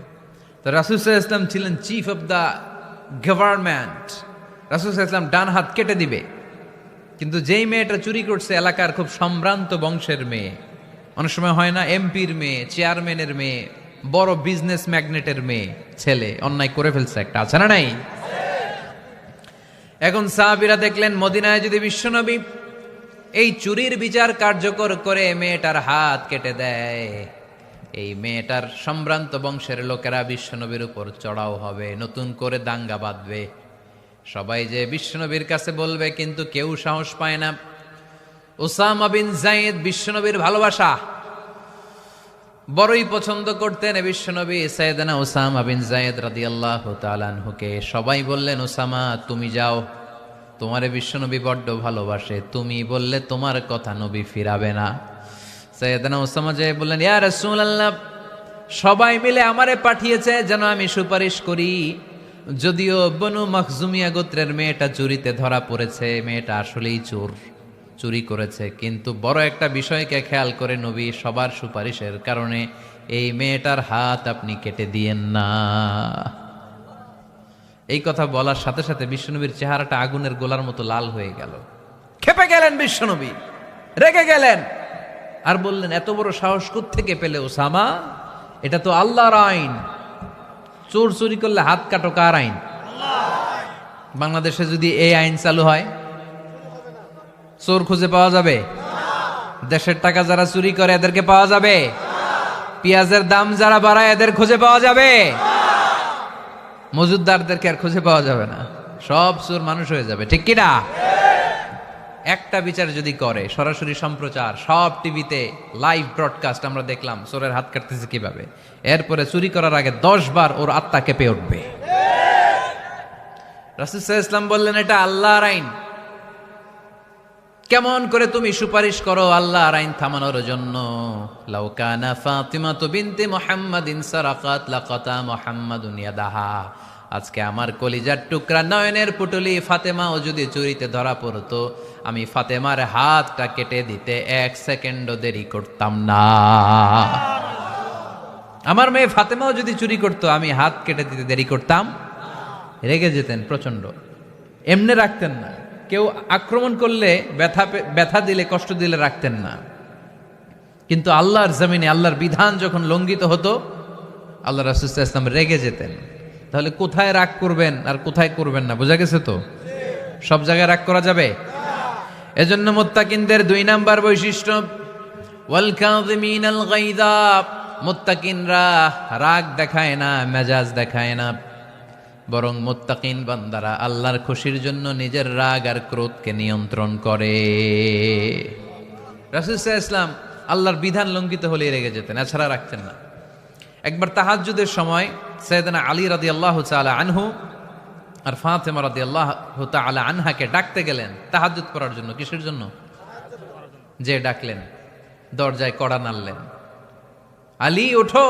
তো রাসূল সাল্লাল্লাহু আলাইহি ওয়াসাল্লাম ছিলেন চিফ অফ দা গভর্নমেন্ট, রাসূল সাল্লাল্লাহু আলাইহি ওয়াসাল্লাম ডান হাত কেটে দিবে। কিন্তু যেই মেয়েটা চুরি করছে এলাকার খুব সম্ভ্রান্ত বংশের মেয়ে, অনেক সময় হয় না এমপির মেয়ে, চেয়ারম্যানের মেয়ে, বড় বিজনেস ম্যাগনেটের মেয়ে, ছেলে অন্যায় করে ফেলছে একটা, আছে না নাই? এখন সাহাবীরা দেখলেন মদিনায় যদি বিশ্বনবী এই চুরির বিচার কার্যকর করে মেয়েটার হাত কেটে দেয়, এই মেয়েটার সম্ভ্রান্ত বংশের লোকেরা বিশ্বনবীর উপর চড়াও হবে, নতুন করে দাঙ্গা বাঁধবে, সবাই যে বিশ্বনবীর কাছে বলবে, কিন্তু কেউ সাহস পায় না। উসামা বিন যায়েদ বিশ্বনবীর ভালোবাসা বড়ই পছন্দ করতেন বিশ্বনবী। সাইয়েদনা উসামা বিন যায়েদ রাদিয়াল্লাহু তাআলা আনহুকে সবাই বললেন, উসামা তুমি যাও, তোমারে বিশ্বনবী বড্ড ভালোবাসে, তুমি বললে তোমার কথা নবী ফিরাবে না। সাইয়েদনা উসামা যায়েদ বললেন, ইয়া রাসূলুল্লাহ, সবাই মিলে আমারে পাঠিয়েছে যেন আমি সুপারিশ করি, যদিও বনু মাখজুমিয়া গোত্রের মেয়েটা চুরিতে ধরা পড়েছে, মেয়েটা আসলেই চোর, চুরি করেছে, কিন্তু বড় একটা বিষয়কে খেয়াল করে নবী সবার সুপারিশের কারণে এই মেয়েটার হাত আপনি কেটে দিয়েন না। এই কথা বলার সাথে সাথে বিশ্বনবীর চেহারাটা আগুনের গোলার মতো লাল হয়ে গেল, ক্ষেপে গেলেন বিশ্বনবী, রেগে গেলেন, আর বললেন, এত বড় সাহস কোত্থেকে পেলে ওসামা? এটা তো আল্লাহর আইন, চোর চুরি করলে হাত কাটো কার আইন? বাংলাদেশে যদি এই আইন চালু হয় চোর খুঁজে পাওয়া যাবে? দেশের টাকা যারা চুরি করে এদেরকে পাওয়া যাবে? পেঁয়াজের দাম যারা বাড়ায় এদের খুঁজে পাওয়া যাবে? মজুদদারদেরকে আর খুঁজে পাওয়া যাবে না, সব চোর মানুষ হয়ে যাবে, ঠিক কিনা? একটা বিচার যদি করে, সরাসরি সম্প্রচার, সব টিভিতে লাইভ ব্রডকাস্ট আমরা দেখলাম চোরের হাত কাটতেছে কিভাবে, এরপরে চুরি করার আগে 10 বার ওর আত্মা কেঁপে উঠবে। রাসূল সাল্লাল্লাহু আলাইহি ওয়াসাল্লাম বললেন, এটা আল্লাহর আইন, কেমন করে তুমি সুপারিশ করো আল্লাহর আইন থামানোর জন্য। লাউ কানা ফাতিমাতু বিনতে মুহাম্মাদিন সারাকাত লাকাতা মুহাম্মাদুন ইয়াদাহা। আজকে আমার কলিজার টুকরা নয়নের পুটলি ফাতেমাও যদি চুরিতে ধরা পড়তো, আমি ফাতেমার হাতটা কেটে দিতে 1 সেকেন্ডও দেরি করতাম না। আমার মেয়ে ফাতেমাও যদি চুরি করতো, আমি হাত কেটে দিতে দেরি করতাম। রেগে যেতেন প্রচন্ড, এমনে রাখতেন না। কেউ আক্রমণ করলে ব্যথা দিলে, কষ্ট দিলে রাখতেন না। কিন্তু আল্লাহর জমিনে আল্লাহর বিধান যখন লঙ্ঘিত হতো, আল্লাহ রাসূল সাল্লাল্লাহু আলাইহি ওয়াসাল্লাম রেগে যেতেন। তাহলে কোথায় রাগ করবেন আর কোথায় করবেন না বোঝা গেছে তো? সব জায়গায় রাগ করা যাবে? এজন্য মুত্তাকিনদের 2 নাম্বার বৈশিষ্ট্য, ওয়াল কাযিমিনাল গায়যা। মুত্তাকিনরা রাগ দেখায় না, মেজাজ দেখায় না, বরং মুত্তাকিন বান্দারা আল্লাহর খুশির জন্য নিজের রাগ আর ক্রোধকে নিয়ন্ত্রণ করে। রাসূল সাল্লাল্লাহু আলাইহি ওয়াসাল্লাম আল্লাহর বিধান লঙ্ঘিত হলে রেগে যেতেন, এছাড়া রাখতেন না। একবার তাহাজ্জুদের সময় সাইয়েদনা আলী রাদিয়াল্লাহু তাআলা আনহু আর ফাতেমা রাদিয়াল্লাহু তাআলা আনহাকে ডাকতে গেলেন তাহাজ্জুদ পড়ার জন্য। কিসের জন্য? যে ডাকলেন, দরজায় কড়া নাড়লেন, আলী ওঠো,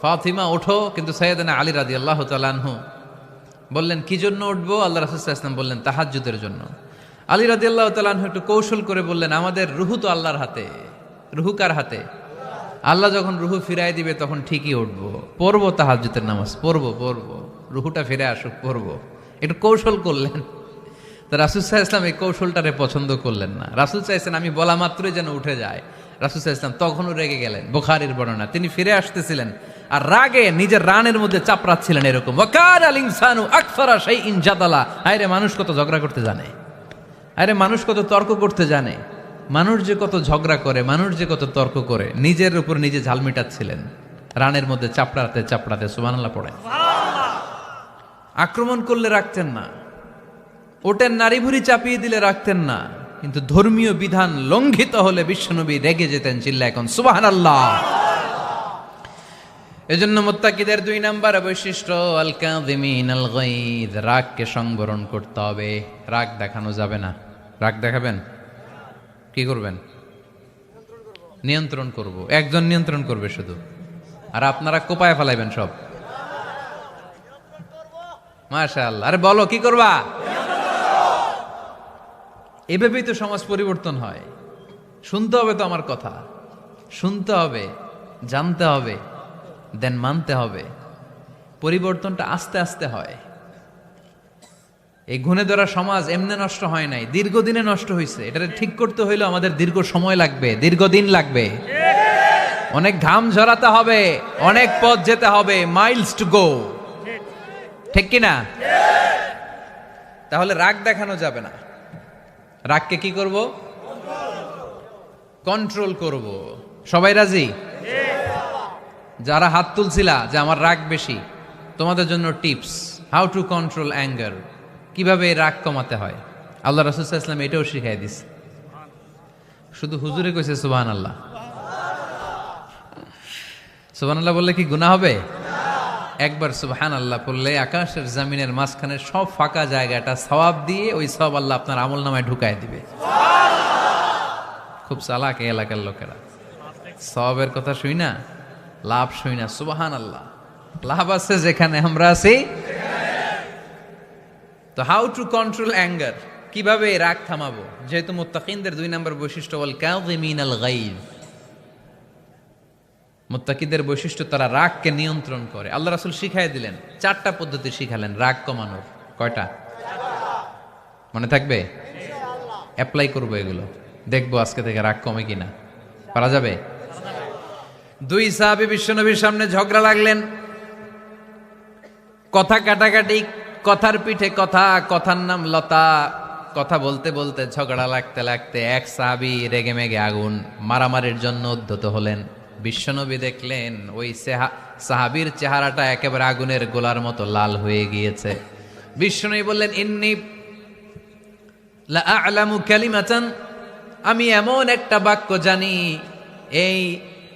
ফাতিমা ওঠো। কিন্তু সাইয়েদনা আলী রাদিয়াল্লাহু তাআলা আনহু বললেন, কি জন্য উঠবো? আল্লাহ রাসূল সাল্লাল্লাহু আলাইহি ওয়াসাল্লাম বললেন, তাহাজ্জুদের জন্য। আলী রাদিয়াল্লাহু তাআলা আনহু একটু কৌশল করে বললেন, আমাদের রুহু তো আল্লাহর হাতে। রুহু কার হাতে? আল্লাহ যখন রুহু ফিরাই দিবে তখন ঠিকই উঠবো, পড়বো তাহাজ্জুদের নামাজ, পড়বো, রুহুটা ফিরে আসুক, পড়বো। একটু কৌশল করলেন। তো রাসূল সাল্লাল্লাহু আলাইহি ওয়াসাল্লাম এই কৌশলটারে পছন্দ করলেন না। রাসূল চাইছেন আমি বলা মাত্রই যেন উঠে যায়। রাসূল সাল্লাল্লাহু আলাইহি ওয়াসাল্লাম তখনও রেগে গেলেন। বুখারীর বর্ণনা, তিনি ফিরে আসতেছিলেন আর রাগে নিজের রানের মধ্যে চাপড়াচ্ছিলেন এরকম, ওয়াকার আল ইনসানু আকসারা শাইইন জাদালা। আরে মানুষ কত ঝগড়া করতে জানে, আরে মানুষ কত তর্ক করতে জানে, মানুষ যে কত ঝগড়া করে, মানুষ যে কত তর্ক করে, নিজের উপর নিজে ঝাল মিটাচ্ছিলেন রানের মধ্যে চাপড়াতে চাপড়াতে। সুবহানাল্লাহ পড়ে। আক্রমণ করলে রাখতেন না, ওটের নারী ভুঁড়ি চাপিয়ে দিলে রাখতেন না, কিন্তু ধর্মীয় বিধান লঙ্ঘিত হলে বিশ্বনবী রেগে যেতেন। চিল্লা এখন সুবহানাল্লাহ। এজন্য মুত্তাকিদের 2 নাম্বার বৈশিষ্ট্য, আল কাযিমিনাল গায়দ। রাগকে সংবরণ করতে হবে, রাগ দেখানো যাবে না। রাগ দেখাবেন, কি করবেন? নিয়ন্ত্রণ করব। একজন নিয়ন্ত্রণ করবে শুধু, আর আপনারা কোপায় ফেলাইবেন সব। মাশাআল্লাহ। আরে বলো, কি করবা? এভাবেই তো সমাজ পরিবর্তন হয়। শুনতে হবে তো আমার কথা, শুনতে হবে, জানতে হবে, দেন মানতে হবে। পরিবর্তনটা আস্তে আস্তে হয়। এই গুণে ধরা সমাজ এমনি নষ্ট হয় নাই, দীর্ঘদিনে নষ্ট হয়েছে। এটা ঠিক করতে হইলে আমাদের দীর্ঘ সময় লাগবে, দীর্ঘদিন লাগবে, অনেক ঘাম ঝরাতে হবে, অনেক পথ যেতে হবে, মাইলস টু গো। ঠিক কিনা? তাহলে রাগ দেখানো যাবে না। রাগকে কি করব? কন্ট্রোল করব। সবাই রাজি? যারা হাত তুলছিলা যে আমার রাগ বেশি, তোমাদের জন্য tips, how to control anger, কিভাবে রাগ কমাতে হয়। আল্লাহ রাসূল সাল্লাল্লাহু আলাইহি ওয়াসাল্লাম এটাও শিখাই দিছে। শুধু হুজুরে কইছে সুবহানাল্লাহ। সুবহানাল্লাহ বললে কি গুনাহ হবে? একবার সুবহানাল্লাহ বললে আকাশের জমিনের মাঝখানে সব ফাঁকা জায়গাটা সওয়াব দিয়ে ওই সওয়াব আল্লাহ আপনার আমলনামায় ঢুকায় দিবে। খুব চালাক এই এলাকার লোকেরা, সওয়াবের কথা শুই না, লাভ শুই না। সুবহানাল্লাহ, লাভ আছে যেখানে আমরা আছি। তো হাউ টু কন্ট্রোল অ্যাঙ্গার, কিভাবে রাগ থামাবো? যেহেতু মুত্তাকিনদের 2 নাম্বার বৈশিষ্ট্য ওয়াল কাযিমিনাল গায়জ, মুত্তাকিদের বৈশিষ্ট্য তারা রাগকে নিয়ন্ত্রণ করে। আল্লাহ রাসূল শিখাই দিলেন, 4টা পদ্ধতি শিখালেন রাগ কমানোর। কয়টা মনে থাকবে? অ্যাপ্লাই করবো এগুলো, দেখবো আজকে থেকে রাগ কমে কিনা। পারা যাবে? 2 সাহাবী বিশ্বনবীর সামনে ঝগড়া লাগলেন, কথা কাটাকাটি, কথার পিঠে কথা, কথার নাম লতা। কথা বলতে বলতে ঝগড়া লাগতে লাগতে এক সাহাবী রেগে মেগে আগুন, মারামারির জন্য উদ্ধত হলেন। বিশ্বনবী দেখলেন ওই সাহাবীর চেহারাটা একেবারে আগুনের গোলার মতো লাল হয়ে গিয়েছে। বিশ্বনবী বললেন, ইন্নী লা আ'লামু কালিমাতান, আমি এমন একটা বাক্য জানি, এই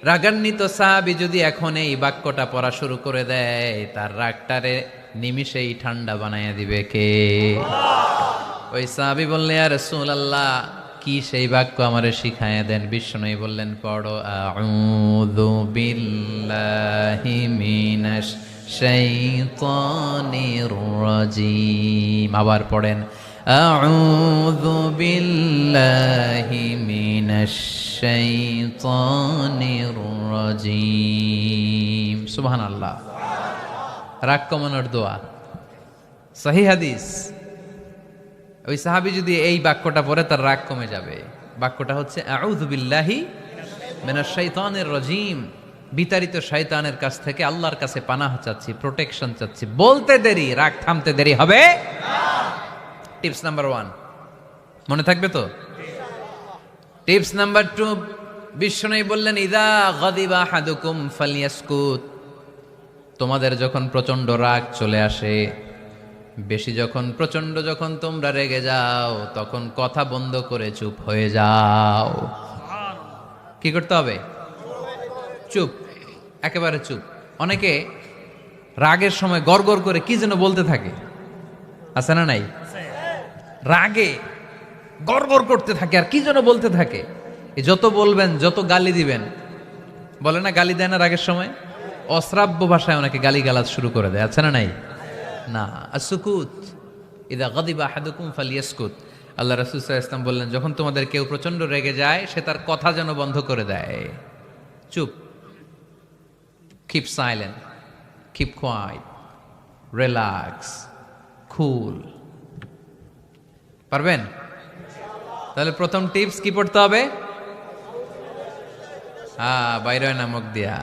রাগান্বিত সাহাবী যদি এখন এই বাক্যটা পড়া শুরু করে দেয়, তার রাগটারে নিমিষেই ঠান্ডা বানাইয়া দিবে কে? ওই সাহাবী বললেন, ইয়া রাসূলুল্লাহ, কি সেই বাক্য আমারে শিখায়া দেন। বিষ্ণু বললেন, পড়ো আউযু বিল্লাহি মিনাশ শাইতানির রাজিম। আবার পড়েন আউযু বিল্লাহি মিনাশ শাইতানির রাজিম। সুবহানাল্লাহ। রাগ কমানোর দোয়া, সহিহ হাদিস। ওই সাহাবী যদি এই বাক্যটা পড়ে তার রাগ কমে যাবে। বাক্যটা হচ্ছে আউযু বিল্লাহি মিনাশ শাইতানির রাজিম। বিতাড়িত শয়তানের কাছ থেকে আল্লাহর কাছে পানাহ চাচ্ছি, প্রোটেকশন চাচ্ছি। বলতে দেরি, রাগ থামতে দেরি হবে না। টিপস নাম্বার 1 মনে থাকবে তো? টিপস নাম্বার 2, বিষ্ণু বললেন ইযা গাদিবা আহাদুকুম ফালইয়াসকুত। তোমাদের যখন প্রচন্ড রাগ চলে আসে, বেশি যখন প্রচন্ড যখন তোমরা রেগে যাও, তখন কথা বন্ধ করে চুপ হয়ে যাও। কি করতে হবে? চুপ, একেবারে চুপ। অনেকে রাগের সময় গড়গড় করে কি যেন বলতে থাকে, আছে না নাই? রাগে গড়গড় করতে থাকে আর কি যেন বলতে থাকে। যত বলবেন, যত গালি দিবেন, বলে না গালি দেয় না রাগের সময়, অশ্রাব্য ভাষায় অনেকে গালি গালাজ শুরু করে দেয়, আছে না নাই? না, আসুকুত ইদা গাদিবা আহাদুকুম ফালিয়াসকুত। আল্লাহ রাসূল সাল্লাল্লাহু আলাইহি ওয়াসাল্লাম বললেন, যখন তোমাদের কেউ প্রচন্ড রেগে যায়, সে তার কথা যেন বন্ধ করে দেয়। চুপ, keep silent, keep quiet, relax, cool. পারবেন? তাহলে প্রথম টিপস কি পড়তে হবে? বাইরে নামক দিয়া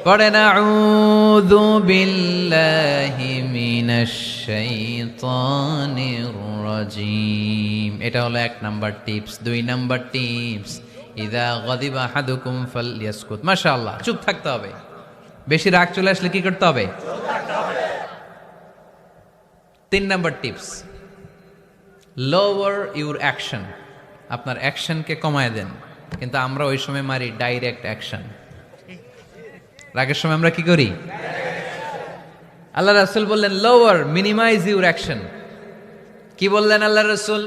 পড়েন আউযু বিল্লাহি মিনাশ শাইতানির রাজিম। এটা হলো 1 নাম্বার টিপস। 2 নাম্বার টিপস, ইযা গাদিবা আহাদুকুম ফালইয়াসকুত। মাশাআল্লাহ, চুপ থাকতে হবে। বেশি রাগ চলে আসলে কি করতে হবে? চুপ থাকতে হবে। 3 number tips, lower your action. আপনার অ্যাকশনকে কমায় দেন। কিন্তু আমরা ওই সময় মারি ডাইরেক্ট অ্যাকশন। রাগের সময় আমরা কি করি? আল্লাহ রাসূল বললেন লোয়ার, মিনিমাইজ ইউর অ্যাকশন। কি বললেন আল্লাহ রাসূল?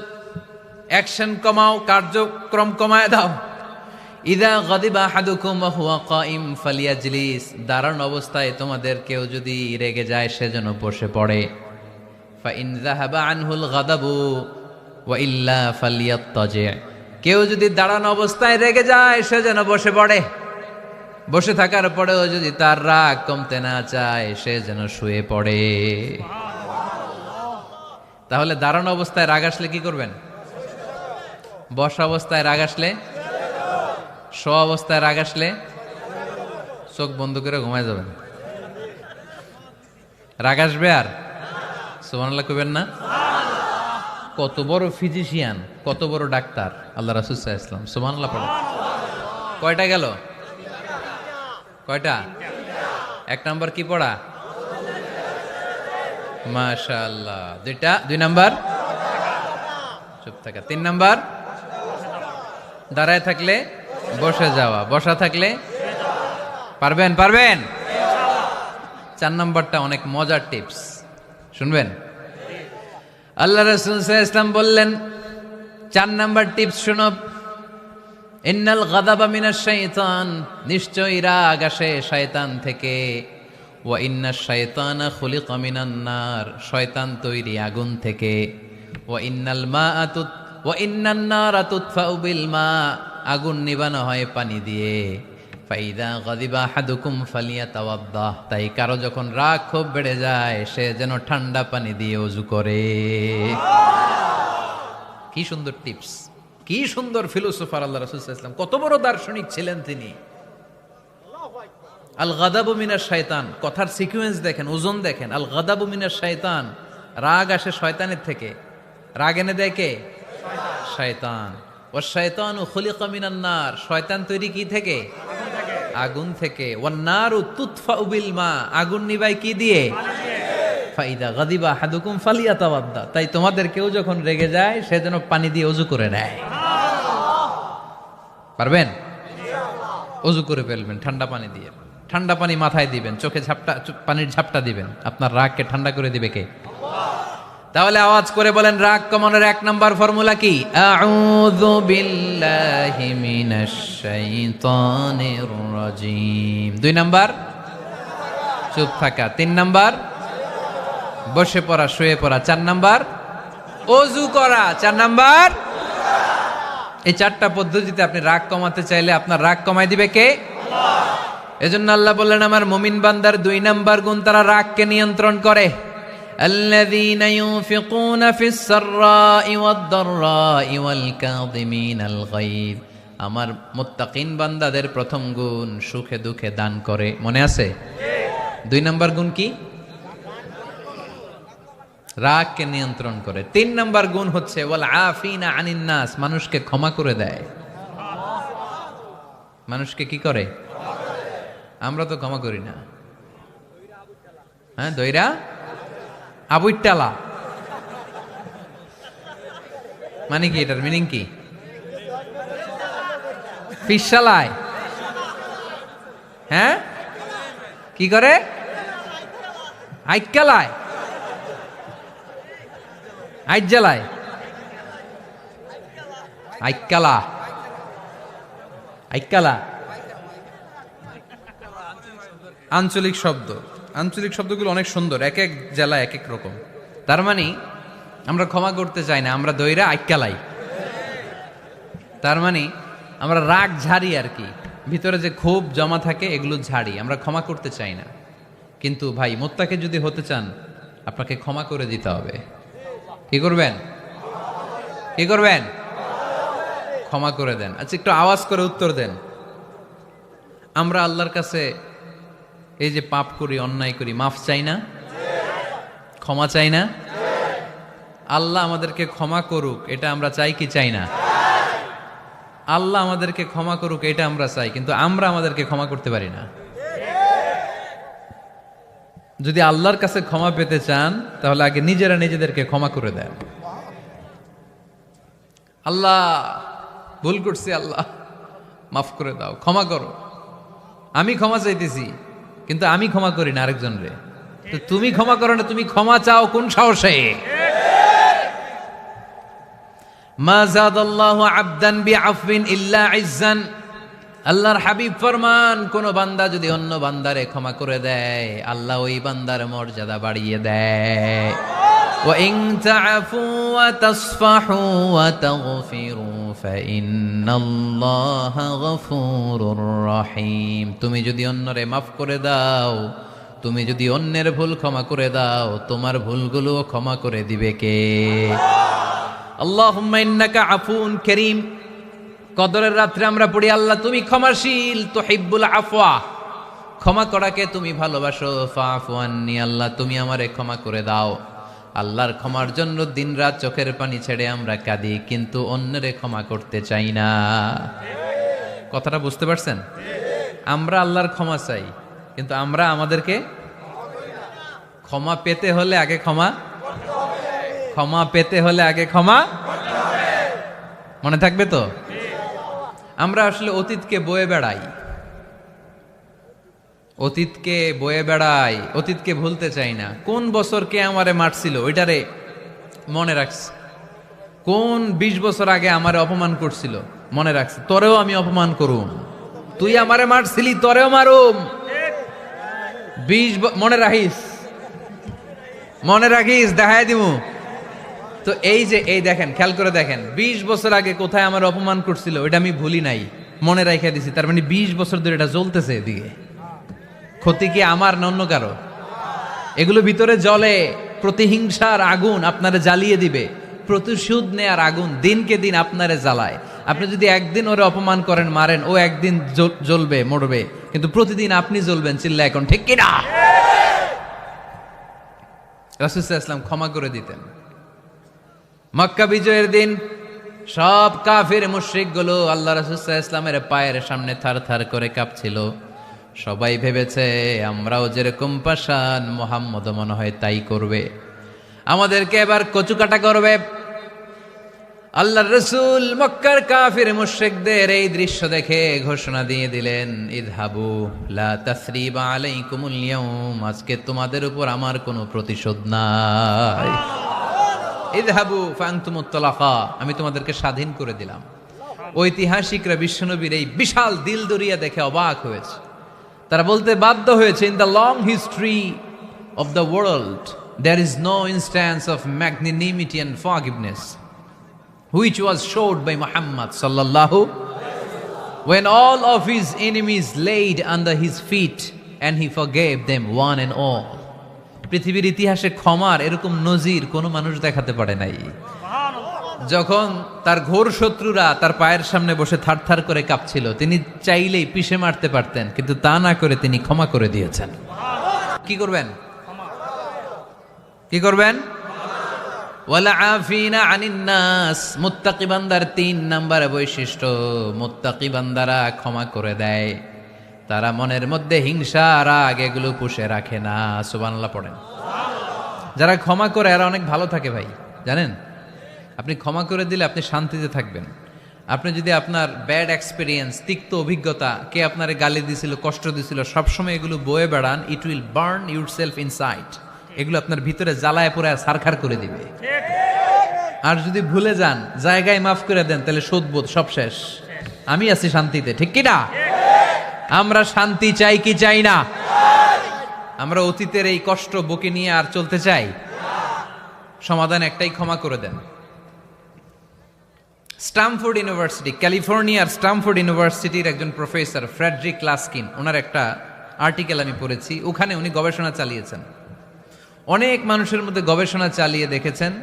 অ্যাকশন কমাও, কার্যক্রম কমায় দাও। ইযা গাদিবা আহাদুকুম ওয়া হুয়া কাইম ফালিয়াজলিস। দাঁড়ানো অবস্থায় তোমাদের কেউ যদি রেগে যায়, সে যেন বসে পড়ে। ফাইন যাহাবা আনহুল গাদাবু ওয়া ইল্লা ফালিয়াত্তাজি। কেউ যদি দাঁড়ানো অবস্থায় রেগে যায়, সে যেন বসে পড়ে। বসে থাকার পরেও যদি তার রাগ কমতে না চায়, সে যেন শুয়ে পড়ে। তাহলে দাঁড়ানো অবস্থায় রাগ আসলে কি করবেন? বসা অবস্থায় রাগ আসলে, শোয়া অবস্থায় রাগ আসলে চোখ বন্ধ করে ঘুমায় যাবেন। রাগ আসবে আর সুবহানাল্লাহ কইবেন না? কত বড় ফিজিশিয়ান, কত বড় ডাক্তার আল্লাহ রাসূল সাল্লাল্লাহু আলাইহি ওয়াসাল্লাম। সুবহানাল্লাহ পড়ে। কয়টা গেল? কয়টা? 1 নাম্বার কি পড়া? মাশাআল্লাহ। 2 নাম্বার চুপ থাকা। 3 নাম্বার দাঁড়ায় থাকলে বসে যাওয়া, বসা থাকলে পারবেন? 4 নাম্বারটা অনেক মজার টিপস, শুনবেন? আল্লাহ রাসূল সাল্লাল্লাহু আলাইহি ওয়াসাল্লাম বললেন 4 নাম্বার টিপস শুনো। ইন্নাল গাদাবা মিনাশ শাইতান। নিশ্চয়ই রাগ আসে শয়তান থেকে। ওয়া ইন্নাশ শাইতানা খুলিকা মিনান নার। শয়তান তৈরি আগুন থেকে। ওয়া ইন্নান নারা তুতফাউ বিল মা। আগুন নিবানো হয় পানি দিয়ে। ফাইদা গাদিবা আহাদুকুম ফালিয়াতাওয়াদ্দাহ। তাই কারো যখন রাগ খুব বেড়ে যায়, সে যেন ঠান্ডা পানি দিয়ে ওযু করে। কি সুন্দর টিপস, কি সুন্দর ফিলোসোফার আল্লাহ রাসূল সাল্লাল্লাহু আলাইহি ওয়াসাল্লাম। কত বড় দার্শনিক ছিলেন তিনি। আল গাদাবু মিনাশ শাইতান, কথার সিকোয়েন্স দেখেন, ওজন দেখেন। আল গাদাবু মিনাশ শাইতান, রাগ আসে শয়তানের থেকে। রাগ এনে দেয় কে? শয়তান। ওয়াশ শাইতানু খুলিকা মিনান নার। শয়তান তৈরি কি থেকে? আগুন থেকে। ওয়ান নারু তুতফাউ বিল মা। আগুন নিবাই কি দিয়ে? ফাইদা গাদিবা আহাদুকুম ফালিয়াতাওয়াদ্দা। তাই তোমাদের কেউ যখন রেগে যায়, সে যেন পানি দিয়ে ওযু করে নেয়। পারবেন? ওযু করে ফেলবেন ঠান্ডা পানি দিয়ে। ঠান্ডা পানি মাথায় দিবেন, চোখে পানির ঝাপটা দিবেন। আপনার রাগকে ঠান্ডা করে দিবে কে? তাহলে আওয়াজ করে বলেন রাগ কমানোর 1 নাম্বার ফর্মুলা কি? আউযু বিল্লাহি মিনাশ শাইতানির রাজিম। 2 নাম্বার চুপ থাকা। 3 নাম্বার বসে পড়া, শুয়ে পড়া। 4 নাম্বার ওযু করা। 4 নাম্বার এই 4টা পদ্ধতিতে আপনি রাগ কমাতে চাইলে আপনার রাগ কমাই দিবে কে? আল্লাহ। এজন্য আল্লাহ বললেন আমার মুমিন বান্দার 2 নাম্বার গুণ, তারা রাগকে নিয়ন্ত্রণ করে। আল্লাযীনা ইউনফিকুনা ফিস সাররাই ওয়াদ দাররাই ওয়াল কাযিমিনাল গায়য। আমার মুত্তাকিন বান্দাদের প্রথম গুণ সুখে দুঃখে দান করে। মনে আছে? 2 নাম্বার গুণ কি? রাগকে নিয়ন্ত্রণ করে। 3 নাম্বার গুণ হচ্ছে ওয়াল আফিনা আনিন নাস, মানুষকে ক্ষমা করে দেয়। মানুষকে কি করে? আমরা তো ক্ষমা করি না। হ্যাঁ, দইরা আবুইটালা মানে কি? এটার মিনিং কি? ফিশালায়। হ্যাঁ, কি করে? আইকালায়, আইজ্জালায়, আইকালা, আইকালা আঞ্চলিক শব্দ। আঞ্চলিক শব্দগুলো অনেক সুন্দর, এক এক জেলায় এক এক রকম। তার মানে আমরা ক্ষমা করতে চাই না, আমরা দইরা আইকালাই। তার মানে আমরা রাগ ঝাড়ি আর কি, ভিতরে যে ক্ষোভ জমা থাকে এগুলো ঝাড়ি, আমরা ক্ষমা করতে চাই না। কিন্তু ভাই মুত্তাকি যদি হতে চান আপনাকে ক্ষমা করে দিতে হবে। কি করবেন? কি করবেন? ক্ষমা করে দেন। আচ্ছা, একটু আওয়াজ করে উত্তর দেন। আমরা আল্লাহর কাছে এই যে পাপ করি, অন্যায় করি, মাফ চাই না? ক্ষমা চাই না? আল্লাহ আমাদেরকে ক্ষমা করুক এটা আমরা চাই কি চাই না? আল্লাহ আমাদেরকে ক্ষমা করুক এটা আমরা চাই, কিন্তু আমরা আমাদেরকে ক্ষমা করতে পারি না। যদি আল্লাহর কাছে ক্ষমা পেতে চান তাহলে আগে নিজেরা নিজেদেরকে ক্ষমা করে দেন। আল্লাহ ভুল করছি, আল্লাহ মাফ করে দাও, ক্ষমা করো। আমি ক্ষমা চাইতেছি কিন্তু আমি ক্ষমা করি না আরেকজন রে। তো তুমি ক্ষমা করো না, তুমি ক্ষমা চাও কোন সাহসে? মা যাদাল্লাহু আবদান বিআফবিন ইল্লা ইজ্জান। আল্লাহর হাবিব ফরমান, কোন বান্দা যদি অন্য বান্দারে ক্ষমা করে দেয় আল্লাহ ওই বান্দার মর্যাদা বাড়িয়ে দেয়। ওয়া ইন তা'ফু ওয়া তাসফাহু ওয়া তাগফিরু ফাইন্নাল্লাহা গফুরুর রহিম। তুমি যদি অন্যরে মাফ করে দাও, তুমি যদি অন্যের ভুল ক্ষমা করে দাও, তোমার ভুলগুলো ক্ষমা করে দিবে কে? আল্লাহুম্মা ইন্নাকা আফুন কারীম। কদরের রাত্রে আমরা পড়ি আল্লাহ তুমি ক্ষমাশীল, তুহিব্বুল আফওয়া, ক্ষমা করাকে তুমি ভালোবাসো। ফাআফু আন্নি, আল্লাহ তুমি আমারে ক্ষমা করে দাও। আল্লাহর ক্ষমার জন্য দিনরাত চোখের পানি ছেড়ে আমরা কাঁদি, কিন্তু অন্যরে ক্ষমা করতে চাই না। কথাটা বুঝতে পারছেন? আমরা আল্লাহর ক্ষমা চাই কিন্তু আমরা আমাদেরকে ক্ষমা পেতে হলে আগে ক্ষমা, ক্ষমা পেতে হলে আগে ক্ষমা। মনে থাকবে তো? আমরা আসলে অতীতকে বয়ে বেড়াই, অতীতকে বয়ে বেড়াই, অতীতকে ভুলতে চাই না। কোন বছর কে আমারে মারছিল ওইটারে মনে রাখছি। কোন 20 বছর আগে আমারে অপমান করছিল মনে রাখছি, তোরেও আমি অপমান করুম। তুই আমারে মারছিলি, তোরেও মারুম। 20 মনে রাখিস, মনে রাখিস, দেখায় দিমু। তো এই যে এই দেখেন, খেয়াল করে দেখেন, 20 বছর আগে কোথায় আমার অপমান করছিল ওইটা আমি ভুলি নাই, মনে রাখা দিছি। তার মানে 20 বছর ধরে এটা জ্বলতেছে এদিকে। ক্ষতি কি আমার না অন্য কারো? এগুলো ভিতরে জ্বলে, প্রতিহিংসার আগুন আপনারে জ্বালিয়ে দিবে। প্রতিশোধ নেয়ার আগুন দিনকে দিন আপনারে জ্বালায়। আপনি যদি একদিন ওরে অপমান করেন, মারেন, ও একদিন জ্বলবে, মরবে, কিন্তু প্রতিদিন আপনি জ্বলবেন। চিল্লা এখন ঠিক কিনা? রাসূল সাল্লাল্লাহু আলাইহি ওয়াসাল্লাম ক্ষমা করে দিতেন। মক্কা বিজয়ের দিন সব কাফির মুশরিক গুলো আল্লাহ রাসূল সাল্লাল্লাহু আলাইহি ওয়াসাল্লামের পায়ের সামনে থার থার করে কাঁপছিল। সবাই ভেবেছে আমরাও যেরকম পাষাণ, মুহাম্মদ মনে হয় তাই করবে, আমাদেরকে এবার কচুকাটা করবে। আল্লাহর রাসূল মক্কার কাফির মুশরিকদের এই দৃশ্য দেখে ঘোষণা দিয়ে দিলেন, ইযহাবু লা তাসরিবা আলাইকুমুল ইয়াউম, আজকে তোমাদের উপর আমার কোনো প্রতিশোধ নাই। ইযহাবু ফাআনতুমুত তালাকা, আমি তোমাদেরকে স্বাধীন করে দিলাম। ঐতিহাসিকরা বিশ্বনবীর এই বিশাল দিল দরিয়া দেখে অবাক হয়েছে। তারা বলতে বাধ্য হয়েছে, in the long history of the world there is no instance of magnanimity and forgiveness which was showed by Muhammad sallallahu when all of his enemies laid under his feet and he forgave them one and all. পৃথিবীর ইতিহাসে ক্ষমার এরকম নজির কোনো মানুষ দেখাতে পারে নাই। যখন তার ঘোর শত্রুরা তার পায়ের সামনে বসে থারথার করে কাঁপছিল, তিনি চাইলেই পিষে মারতে পারতেন, কিন্তু তা না করে তিনি ক্ষমা করে দিয়েছেন। কি করবেন? কি করবেন? ওয়ালা আফিনা আনিন নাস, মুত্তাকি বান্দার 3 নাম্বার বৈশিষ্ট্য, মুত্তাকি বান্দারা ক্ষমা করে দেয়। তারা মনের মধ্যে হিংসা রাগ এগুলো পুষে রাখে না। সুবহানাল্লাহ পড়েন। যারা ক্ষমা করে এরা অনেক ভালো থাকে ভাই, জানেন? আপনি ক্ষমা করে দিলে আপনি শান্তিতে থাকবেন। আপনি যদি আপনার ব্যাড এক্সপিরিয়েন্স, তিক্ত অভিজ্ঞতা, কে আপনারে গালি দিছিল, কষ্ট দিছিল, সবসময় এগুলো বয়ে বেড়ান, it will burn your self inside. এগুলো আপনার ভিতরে জ্বালায় পুরে সারখার করে দিবে। আর যদি ভুলে যান, জায়গায় মাফ করে দেন, তাহলে শোধবোধ সব শেষ। আমি আছি শান্তিতে, ঠিক কি না? আমরা শান্তি চাই কি চাই না? আমরা অতীতের এই কষ্ট বুকে নিয়ে আর চলতে চাই? সমাধান একটাই, ক্ষমা করে দেন। স্টামফোর্ড ইউনিভার্সিটি, ক্যালিফোর্নিয়ার স্টামফোর্ড ইউনিভার্সিটির একজন প্রফেসর ফ্রেডরিক লাস্কিন, ওনার একটা আর্টিকেল আমি পড়েছি। ওখানে উনি গবেষণা চালিয়েছেন। অনেক মানুষের মধ্যে গবেষণা চালিয়ে দেখেছেন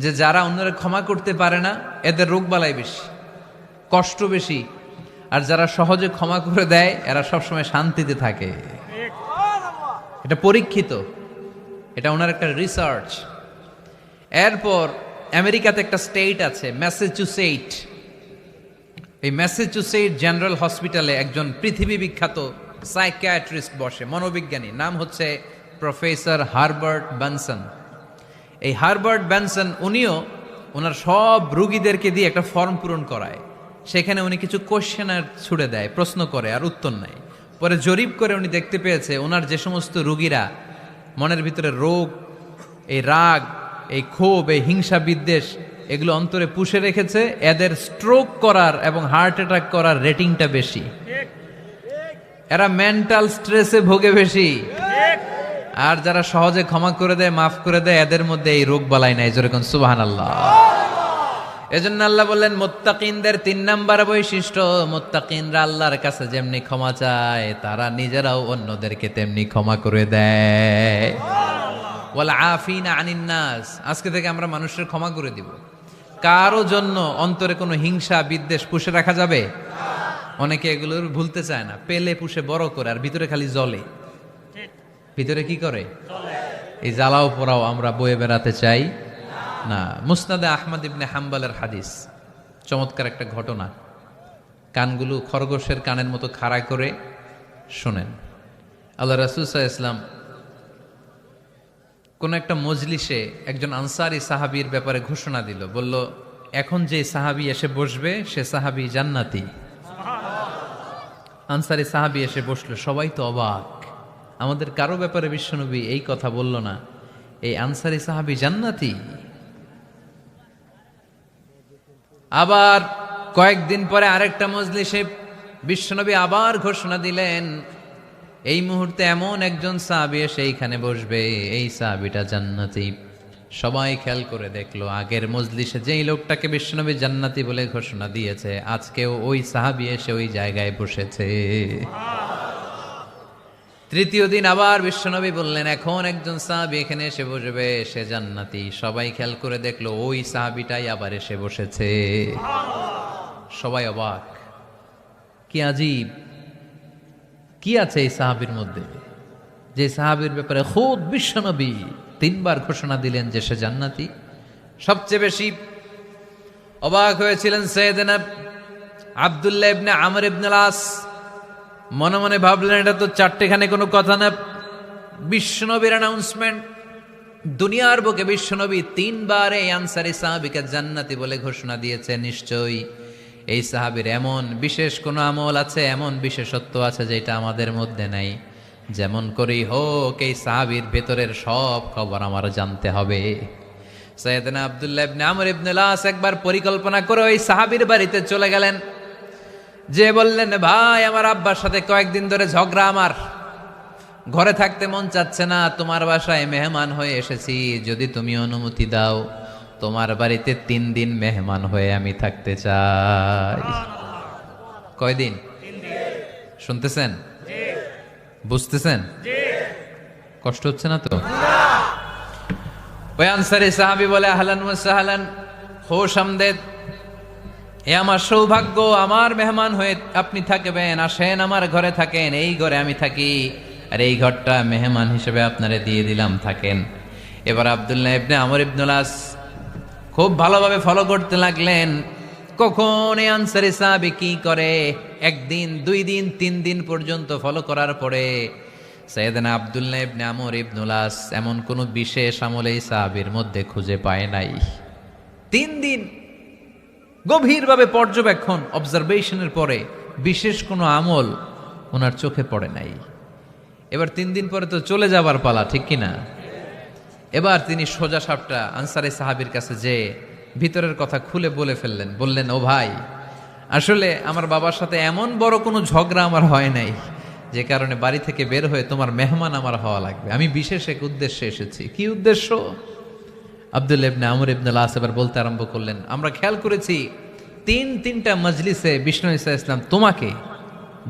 যে যারা অন্যরা ক্ষমা করতে পারে না, এদের রোগবালাই বেশি, কষ্ট বেশি। আর যারা সহজে ক্ষমা করে দেয়, এরা সবসময় শান্তিতে থাকে। এটা পরীক্ষিত, এটা ওনার একটা রিসার্চ। এরপর আমেরিকাতে একটা স্টেট আছে ম্যাসাচুসেট। এই ম্যাসাচুসেট জেনারেল হসপিটালে একজন পৃথিবী বিখ্যাত সাইকিয়াট্রিস্ট বসে, মনোবিজ্ঞানী, নাম হচ্ছে প্রফেসর হারবার্ট বেনসন। এই হারবার্ট বেনসন উনিও ওনার সব রুগীদেরকে দিয়ে একটা ফর্ম পূরণ করায়। সেখানে উনি কিছু কোশ্চেনার ছুড়ে দেয়, প্রশ্ন করে আর উত্তর নেয়। পরে জরিপ করে উনি দেখতে পেয়েছে ওনার যে সমস্ত রুগীরা মনের ভিতরে রোগ, এই রাগ, এই ক্ষোভ, এই হিংসা বিদ্বেষ এগুলো অন্তরে পুষে রেখেছে, এদের স্ট্রোক করার এবং হার্ট অ্যাটাক করার রেটিংটা বেশি। এরা মেন্টাল স্ট্রেসে ভোগে বেশি। আর যারা সহজে ক্ষমা করে দেয়, মাফ করে দেয়, এদের মধ্যে এই রোগ বালাই নাই। যেরকম সুবহানাল্লাহ। এজন্য আল্লাহ বললেন মুত্তাকিনদের 3 নাম্বার বৈশিষ্ট্য, মুত্তাকিনরা আল্লাহর কাছে যেমনি ক্ষমা চায়, তারা নিজেরাও অন্যদেরকে তেমনি ক্ষমা করে দেয়। ওয়াল আফিনা আনিন নাস, আজকে থেকে আমরা মানুষের ক্ষমা করে দিব। কারো জন্য অন্তরে কোনো হিংসা বিদ্বেষ পুষে রাখা যাবে? অনেকে এগুলোর ভুলতে চায় না, পেলে পুষে বড় করে, আর ভিতরে খালি জ্বলে। ভিতরে কি করে? এই জ্বালাও পোড়াও আমরা বয়ে বেড়াতে চাই না। মুসনাদে আহমদ ইবনে হাম্বলের হাদিস, চমৎকার একটা ঘটনা। কানগুলো খরগোশের কানের মতো খাড়া করে শোনেন। আল্লাহ রাসূল সাল্লাল্লাহু আলাইহি ওয়াসাল্লাম কোন একটা মজলিসে একজন আনসারী সাহাবীর ব্যাপারে ঘোষণা দিল। বলল, এখন যে সাহাবী এসে বসবে সে সাহাবী জান্নাতি। আনসারী সাহাবী এসে বসলো, সবাই তো অবাক। আমাদের কারো ব্যাপারে বিশ্বনবী এই কথা বলল না, এই আনসারী সাহাবী জান্নাতি। আবার কয়েকদিন পরে আরেকটা মজলিসে বিশ্বনবী আবার ঘোষণা দিলেন, এই মুহূর্তে এমন একজন সাহাবী এসে এইখানে বসবে, এই সাহাবীটা জান্নাতি। সবাই খেয়াল করে দেখলো, আগের মজলিসে যেই লোকটাকে বিশ্বনবী জান্নাতি বলে ঘোষণা দিয়েছে, আজকেও ওই সাহাবী এসে ওই জায়গায় বসেছে। তৃতীয় দিন আবার বিশ্বনবী বললেন, এখন একজন সাহাবী এখানে এসে বসবে, সে জান্নাতি। সবাই খেয়াল করে দেখলো, ওই সাহাবীটাই আবার এসে বসেছে। সবাই অবাক, কি আজীব, কি আছে এই সাহাবীর মধ্যে, যে সাহাবীর ব্যাপারে খুদ বিশ্বনবী 3 বার ঘোষণা দিলেন যে সে জান্নাতি। সবচেয়ে বেশি অবাক হয়েছিলেন সাইয়েদনা আব্দুল্লাহ ইবনে আমর ইবনে আস। মনে মনে ভাবলেন, এটা তো চারটেখানে কোনো কথা না, বিশ্বনবীর অ্যানাউন্সমেন্ট। দুনিয়ার বুকে বিশ্বনবী 3 বার এই আনসারী সাহাবীকে জান্নাতি বলে ঘোষণা দিয়েছে। নিশ্চয়ই এই সাহাবীর এমন বিশেষ কোনো আমল আছে, এমন বিশেষত্ব আছে যেটা আমাদের মধ্যে নাই। যেমন করেই হোক এই সাহাবীর ভেতরের সব খবর আমার জানতে হবে। সাইয়েদনা আব্দুল্লাহ ইবনে আমর ইবনে আস একবার পরিকল্পনা করে ওই সাহাবীর বাড়িতে চলে গেলেন, যে বললেন, ভাই আমার আব্বার সাথে কয়েকদিন ধরে ঝগড়া, আমার ঘরে থাকতে মন চাচ্ছে না, তোমার বাসায় মেহমান হয়ে এসেছি, যদি তুমি অনুমতি দাও তোমার বাড়িতে 3 দিন মেহমান হয়ে আমি থাকতে চাই। কয়দিন? শুনতেছেন? বুঝতেছেন? কষ্ট হচ্ছে না তো? ওই আনসারী সাহাবী বলে, আহলান ওয়া সাহলান, খোশ আমদেদ, এ আমার সৌভাগ্য, আমার মেহমান হয়ে আপনি থাকবেন, আসেন আমার ঘরে থাকেন, এই ঘরে আমি থাকি, আর এই ঘরটা মেহমান হিসেবে আপনারে দিয়ে দিলাম, থাকেন। এবার আব্দুল্লাহ ইবনে আমর ইবনে আস খুব ভালোভাবে ফলো করতে লাগলেন, কখন এই আনসারী সাহাবী কি করে। 1 দিন 2 দিন 3 দিন পর্যন্ত ফলো করার পরে সাইয়েদনা আব্দুল্লাহ ইবনে আমর ইবনে আস এমন কোন বিশেষ আমল এই সাহাবীর মধ্যে খুঁজে পায় নাই। 3 দিন গভীরভাবে পর্যবেক্ষণ, অবজারভেশনের পরে বিশেষ কোনো আমল ওনার চোখে পড়ে নাই। এবার 3 দিন পরে তো চলে যাবার পালা, ঠিক কিনা? এবার তিনি সোজা সাপটা আনসারী সাহাবীর কাছে যে ভিতরের কথা খুলে বলে ফেললেন, বললেন, ও ভাই, আসলে আমার বাবার সাথে এমন বড় কোনো ঝগড়া আমার হয় নাই যে কারণে বাড়ি থেকে বের হয়ে তোমার মেহমান আমার হওয়া লাগবে, আমি বিশেষ এক উদ্দেশ্যে এসেছি। কি উদ্দেশ্য? আব্দুল্লাহ ইবনে আমর ইবনে আস এবার বলতে আরম্ভ করলেন, আমরা খেয়াল করেছি 3টা মজলিসে বিষ্ণু ঈসা ইসলাম তোমাকে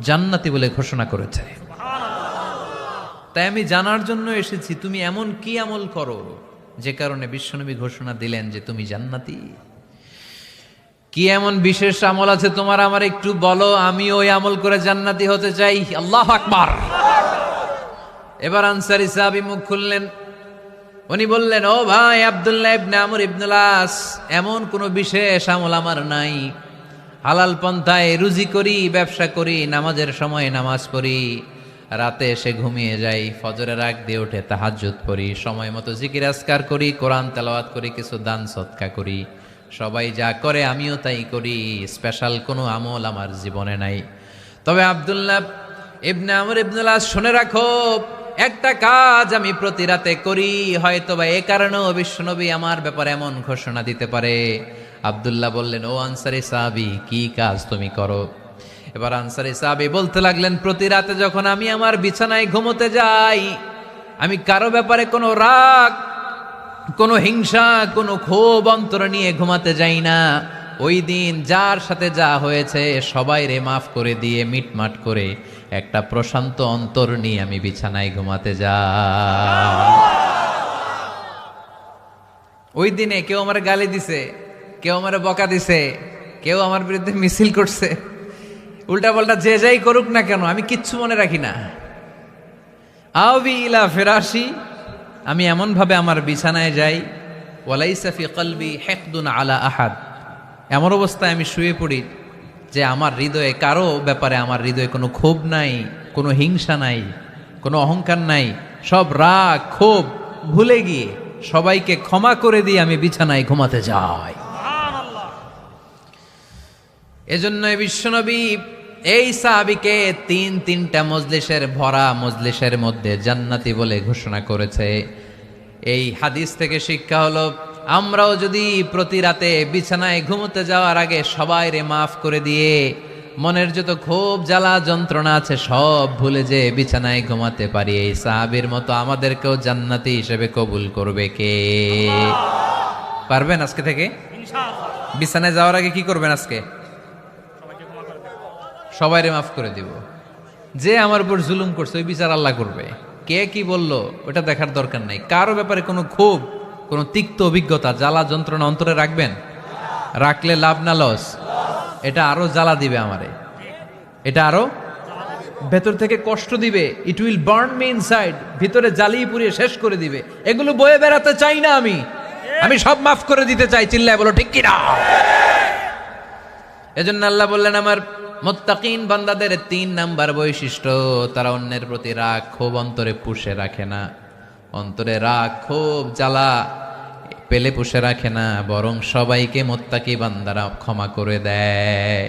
জান্নাতি বলে ঘোষণা করেছে, তাই আমি জানার জন্য এসেছি তুমি এমন কি আমল করো যে কারণে বিশ্বনবী ঘোষণা দিলেন যে তুমি জান্নাতি। কি এমন বিশেষ আমল আছে তোমার, আমার একটু বলো, আমি ওই আমল করে জান্নাতি হতে চাই। আল্লাহু আকবার। এবার আনসারী সাহাবী মুখ খুললেন, উনি বললেন, ও ভাই আব্দুল্লাহ ইবনে আমর ইবনে আস, এমন কোনো বিশেষ আমল আমার নাই, হালাল পন্থায় রুজি করি, ব্যবসা করি, নামাজের সময় নামাজ পড়ি, রাতে এসে ঘুমিয়ে যাই, ফজরের আগ দিয়ে উঠে তাহাজ্জুদ পড়ি, সময় মতো জিকির আজকার করি, কোরআন তেলাওয়াত করি, কিছু দান সদকা করি, সবাই যা করে আমিও তাই করি, স্পেশাল কোনো আমল আমার জীবনে নাই। তবে আব্দুল্লাহ ইবনে আমর ইবনে আস, শুনে রাখো, একটা কাজ আমি প্রতি রাতে করি, হয়তো বা এ কারণেও বিশ্বনবী আমার ব্যাপারে এমন ঘোষণা দিতে পারে। আব্দুল্লাহ বললেন, ও আনসারী সাহাবী, কি কাজ তুমি করো? এবার আনসারী সাহাবী বলতে লাগলেন, প্রতি রাতে যখন আমি আমার বিছানায় ঘুমোতে যাই, আমি কারো ব্যাপারে কোনো রাগ, কোনো হিংসা, কোনো ক্ষোভ অন্তরে নিয়ে ঘুমাতে যাই না। ওই দিন যার সাথে যা হয়েছে সবাই রে মাফ করে দিয়ে মিটমাট করে একটা প্রশান্ত অন্তর নিয়ে আমি বিছানায় ঘুমাতে যাই। ওই দিনে কেউ আমার গালি দিছে, কেউ আমার বকা দিছে, কেউ আমার বিরুদ্ধে মিছিল করছে, উল্টা পাল্টা যে যাই করুক না কেন, আমি কিচ্ছু মনে রাখি না। আওবি ইলা ফিরাশি, আমি এমন ভাবে আমার বিছানায় যাই, ওয়ালাইসা ফি কলবি হিকদুন আলা আহাদ, এমন অবস্থায় আমি শুয়ে পড়ি যে আমার হৃদয়ে কারো ব্যাপারে আমার হৃদয়ে কোনো ক্ষোভ নাই, কোনো হিংসা নাই, কোনো অহংকার নাই, সব রাগ ক্ষোভ ভুলে গিয়ে সবাইকে ক্ষমা করে দিয়ে আমি বিছানায় ঘুমাতে যাই। এজন্য বিশ্বনবী এই সাহাবীকে 3টা মজলিসের ভরা মজলিসের মধ্যে জান্নাতি বলে ঘোষণা করেছে। এই হাদিস থেকে শিক্ষা হলো, আমরাও যদি প্রতি রাতে বিছানায় ঘুমোতে যাওয়ার আগে সবাই রে মাফ করে দিয়ে মনের যত ক্ষোভ জ্বালা যন্ত্রণা আছে সব ভুলে যে বিছানায় ঘুমাতে পারি, এই সাহাবীর মতো আমাদেরকেও জান্নাতি হিসেবে কবুল করবে কে? পারবেন আজকে থেকে? বিছানায় যাওয়ার আগে কি করবেন? আজকে সবাইরে মাফ করে দিব। যে আমার উপর জুলুম করছে ওই বিচার আল্লাহ করবে। কে কি বললো ওটা দেখার দরকার নাই। কারো ব্যাপারে কোনো ক্ষোভ, কোনো তিক্ত অভিজ্ঞতা, জ্বালা যন্ত্রণা অন্তরে রাখবেন? রাখলে লাভ না লস? এটা আরো জ্বালা দিবে আমারে, এটা আরো ভেতর থেকে কষ্ট দিবে। It will burn me inside, ভিতরে জ্বালিয়ে পুড়িয়ে শেষ করে দিবে। এগুলো বয়ে বেড়াতে চাই না আমি সব মাফ করে দিতে চাই। চিল্লায় বলো ঠিক কিনা? এজন্য আল্লাহ বললেন, আমার মুত্তাকিন বান্দাদের 3 নাম্বার বৈশিষ্ট্য, তারা অন্যের প্রতি রাগ ক্ষোভ অন্তরে পুষে রাখে না। অন্তরে রাগ ক্ষোভ জ্বালা পেলে পুষে রাখে না, বরং সবাইকে মুত্তাকি বান্দারা ক্ষমা করে দেয়।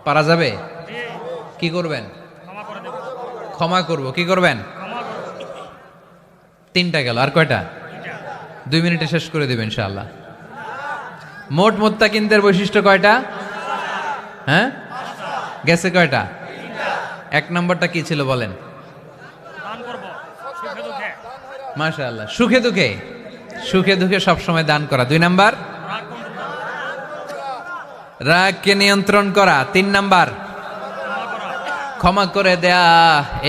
পারা যাবে? কি করবেন? ক্ষমা করব। কি করবেন? 3টা গেল, আর কয়টা? 2 মিনিটে শেষ করে দেবেন ইনশাআল্লাহ। মোট মুত্তাকিনদের বৈশিষ্ট্য কয়টা? হ্যাঁ, গেছে কয়টা? 1 নম্বরটা কি ছিল বলেন? মাশাআল্লাহ, সুখে দুঃখে, সুখে দুঃখে সবসময় দান করা। 2 নাম্বার, রাগকে নিয়ন্ত্রণ করা। 3 নাম্বার, ক্ষমা করে দেয়া।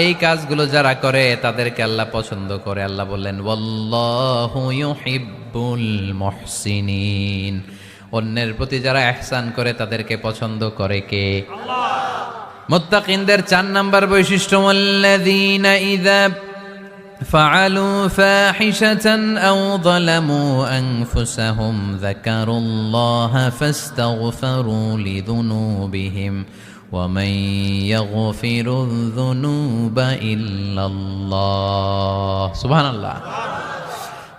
এই কাজগুলো যারা করে তাদেরকে আল্লাহ পছন্দ করে। আল্লাহ বললেন ওয়াল্লাহু ইউহিব্বুল মুহসিনিন, অন্যের প্রতি যারা ইহসান করে তাদেরকে পছন্দ করে কে? আল্লাহ। মুত্তাকিনদের 4 নাম্বার বৈশিষ্ট্য ওয়াল্লাযীনা ইযা ফাআলু ফাহিশাতান আও যালামু আনফুসাহুম যাকারুল্লাহা ফাস্তাগফিরু লিযুনুবিহিম وَمَن يَغْفِرُ الذُّنُوبَ إِلَّا اللَّهُ সুবহানাল্লাহ।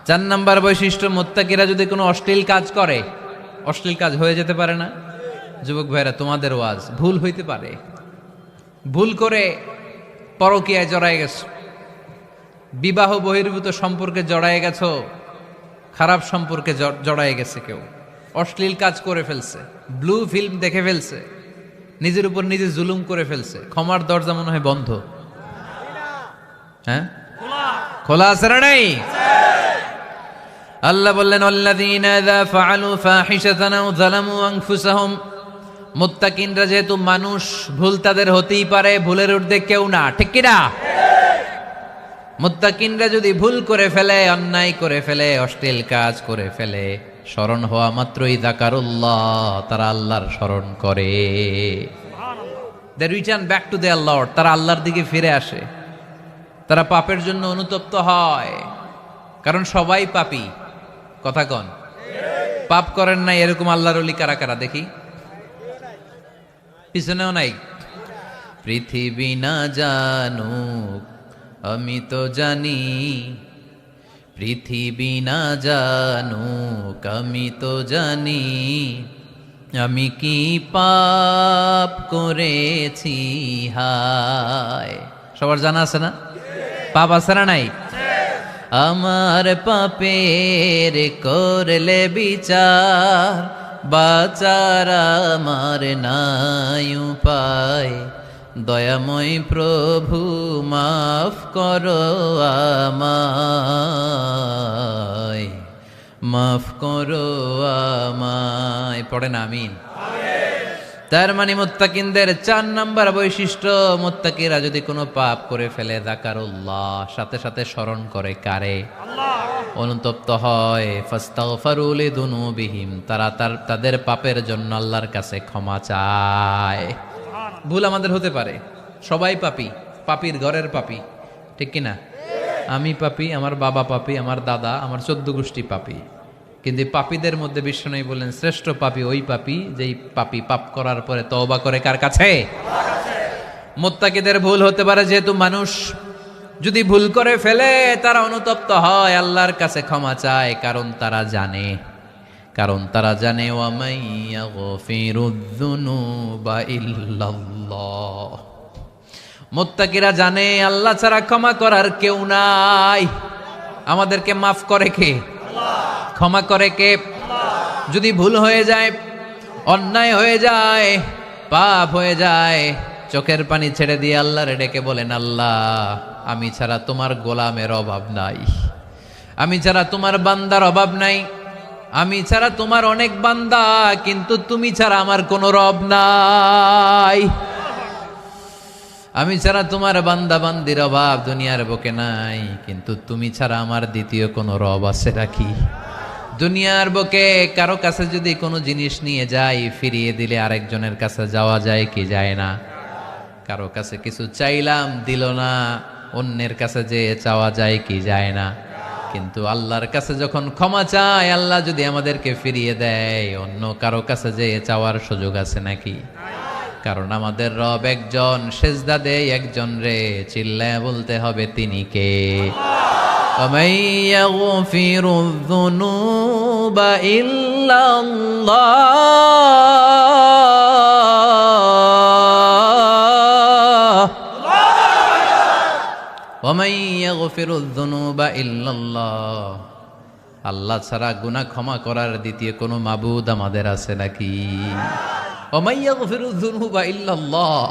4 নাম্বার বৈশিষ্ট্য, মুত্তাকিরা যদি কোনো অশ্লীল কাজ করে, অশ্লীল কাজ হয়ে যেতে পারে না? যুবক ভাইরা, তোমাদের ওয়াজ ভুল হইতে পারে। ভুল করে পরকীয়ায় জড়ায় গেছো, বিবাহ বহির্ভূত সম্পর্কে জড়ায় গেছো, খারাপ সম্পর্কে জড়ায় গেছে, কেউ অশ্লীল কাজ করে ফেলছে, ব্লু ফিল্ম দেখে ফেলছে, নিজের উপর নিজে জুলুম করে ফেলছে, ক্ষমার দরজা মনে হয় বন্ধ। হ্যাঁ, খোলা আছে না নাই? আল্লাহ বললেন আল্লাযীনা ইযা ফাআলু ফাহিশাতান আও যালামু আনফুসাহুম, মুত্তাকিনরা যেহেতু মানুষ, ভুল তাদের হতেই পারে, ভুলের ঊর্ধ্বে কেউ না, ঠিক কি না? মুত্তাকিনরা যদি ভুল করে ফেলে, অন্যায় করে ফেলে, অশ্লীল কাজ করে ফেলে, স্মরণ হওয়া মাত্রই যাকারুল্লাহ, তারা আল্লাহর স্মরণ করে। They return back to their lord, তারা আল্লাহর দিকে ফিরে আসে, তারা পাপের জন্য অনুতপ্ত হয়। কারণ সবাই পাপী, কথা কন। পাপ করেন নাই এরকম আল্লাহর ওলি কারা কারা দেখি? পিছনেও নাই। পৃথিবী না জানুক আমি তো জানি, পৃথিবী না জানুক আমি তো জানি, আমি কি পাপ করেছি হায়। সবার জানা আছে না? পাপ আছে না নাই? আমার পাপের করলে বিচার, বাচার আমার নাই উপায়, দয়াময় প্রভু মাফ করো আমায়, মাফ করো আমায়। পড়েন আমিন। তার মানে মুত্তাকিনদের 4 নাম্বার বৈশিষ্ট্য, মুত্তাকিরা যদি কোনো পাপ করে ফেলে, যাকারুল্লাহ, সাথে সাথে স্মরণ করে কারে? আল্লাহ। অনুতপ্ত হয়, ফাস্তাগফিরু লিযুনুবিহিম, তারা তাদের পাপের জন্য আল্লাহর কাছে ক্ষমা চায়। ভুল আমাদের হতে পারে, সবাই পাপী, পাপীর ঘরের পাপী, ঠিক কিনা? আমি পাপী, আমার বাবা পাপী, আমার দাদা, আমার 14 গোষ্ঠী পাপী। কিন্তু পাপীদের মধ্যে বিশ্বনবী বলেন শ্রেষ্ঠ পাপী ওই পাপী যেই পাপী পাপ করার পরে তওবা করে কার কাছে? মুত্তাকিদের ভুল হতে পারে, যেহেতু মানুষ, যদি ভুল করে ফেলে তারা অনুতপ্ত হয়, আল্লাহর কাছে ক্ষমা চায়, কারণ তারা জানে, ওয়ামাই ইয়াগফিরুয যুনুবা ইল্লাল্লাহ, মুত্তাকিরা জানে আল্লাহ ছাড়া ক্ষমা করার কেউ নাই। আমাদেরকে মাফ করে কে? ক্ষমা করে কে? যদি ভুল হয়ে যায়, অন্যায় হয়ে যায়, পাপ হয়ে যায়, চোখের পানি ছেড়ে দিয়ে আল্লাহরে ডেকে বলেন, আল্লাহ আমি ছাড়া তোমার গোলামের অভাব নাই, আমি ছাড়া তোমার বান্দার অভাব নাই, আমি ছাড়া তোমার অনেক বান্দা, কিন্তু তুমি ছাড়া আমার কোনো রব নাই। আমি ছাড়া তোমার বান্দা বান্দির অভাব দুনিয়ার বুকে নাই, কিন্তু তুমি ছাড়া আমার দ্বিতীয় কোনো রব আছে নাকি? দুনিয়ার বুকে কারো কাছে যদি কোনো জিনিস নিয়ে যাই, ফিরিয়ে দিলে আরেকজনের কাছে যাওয়া যায় কি যায় না? কারো কাছে কিছু চাইলাম দিল না, অন্যের কাছে যে চাওয়া যায় কি যায় না? কিন্তু আল্লাহর কাছে যখন ক্ষমা চাই, আল্লাহ যদি আমাদেরকে ফিরিয়ে দেয়, অন্য কারো কাছে যে চাওয়ার সুযোগ আছে নাকি? কারণ আমাদের রব একজন, সেজদা দেয় একজন রে, চিল্লায় বলতে হবে তিনি কে? وَمَن يَغْفِرُ الذُّنُوبَ إِلَّا اللَّهُ وَمَن يَغْفِرُ الذُّنُوبَ إِلَّا اللَّهُ আল্লাহ ছাড়া গুনাহ ক্ষমা করার দ্বিতীয় কোনো মাবুদ আমাদের আছে নাকি? ওয়া ইয়াগফিরুয যুনুবা ইল্লাল্লাহ,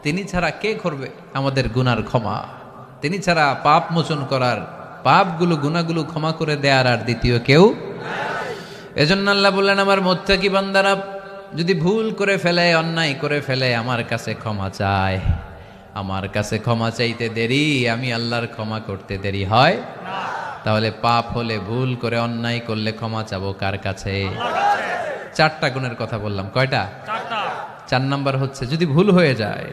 তিনি ছাড়া কে করবে আমাদের গুনার ক্ষমা? তিনি ছাড়া পাপ মোচন করার, পাপগুলো গুনাহগুলো ক্ষমা করে দেয়ার আর দ্বিতীয় কেউ। এজন্য আল্লাহ বললেন, আমার মুত্তাকি বান্দারা যদি ভুল করে ফেলে, অন্যায় করে ফেলে, আমার কাছে ক্ষমা চায়। আমার কাছে ক্ষমা চাইতে দেরি, আমি আল্লাহর ক্ষমা করতে দেরি হয় না। তাহলে পাপ হলে, ভুল করে অন্যায় করলে ক্ষমা চাবো কার কাছে? চারটা গুণের কথা বললাম, কয়টা? চার নাম্বার হচ্ছে যদি ভুল হয়ে যায়,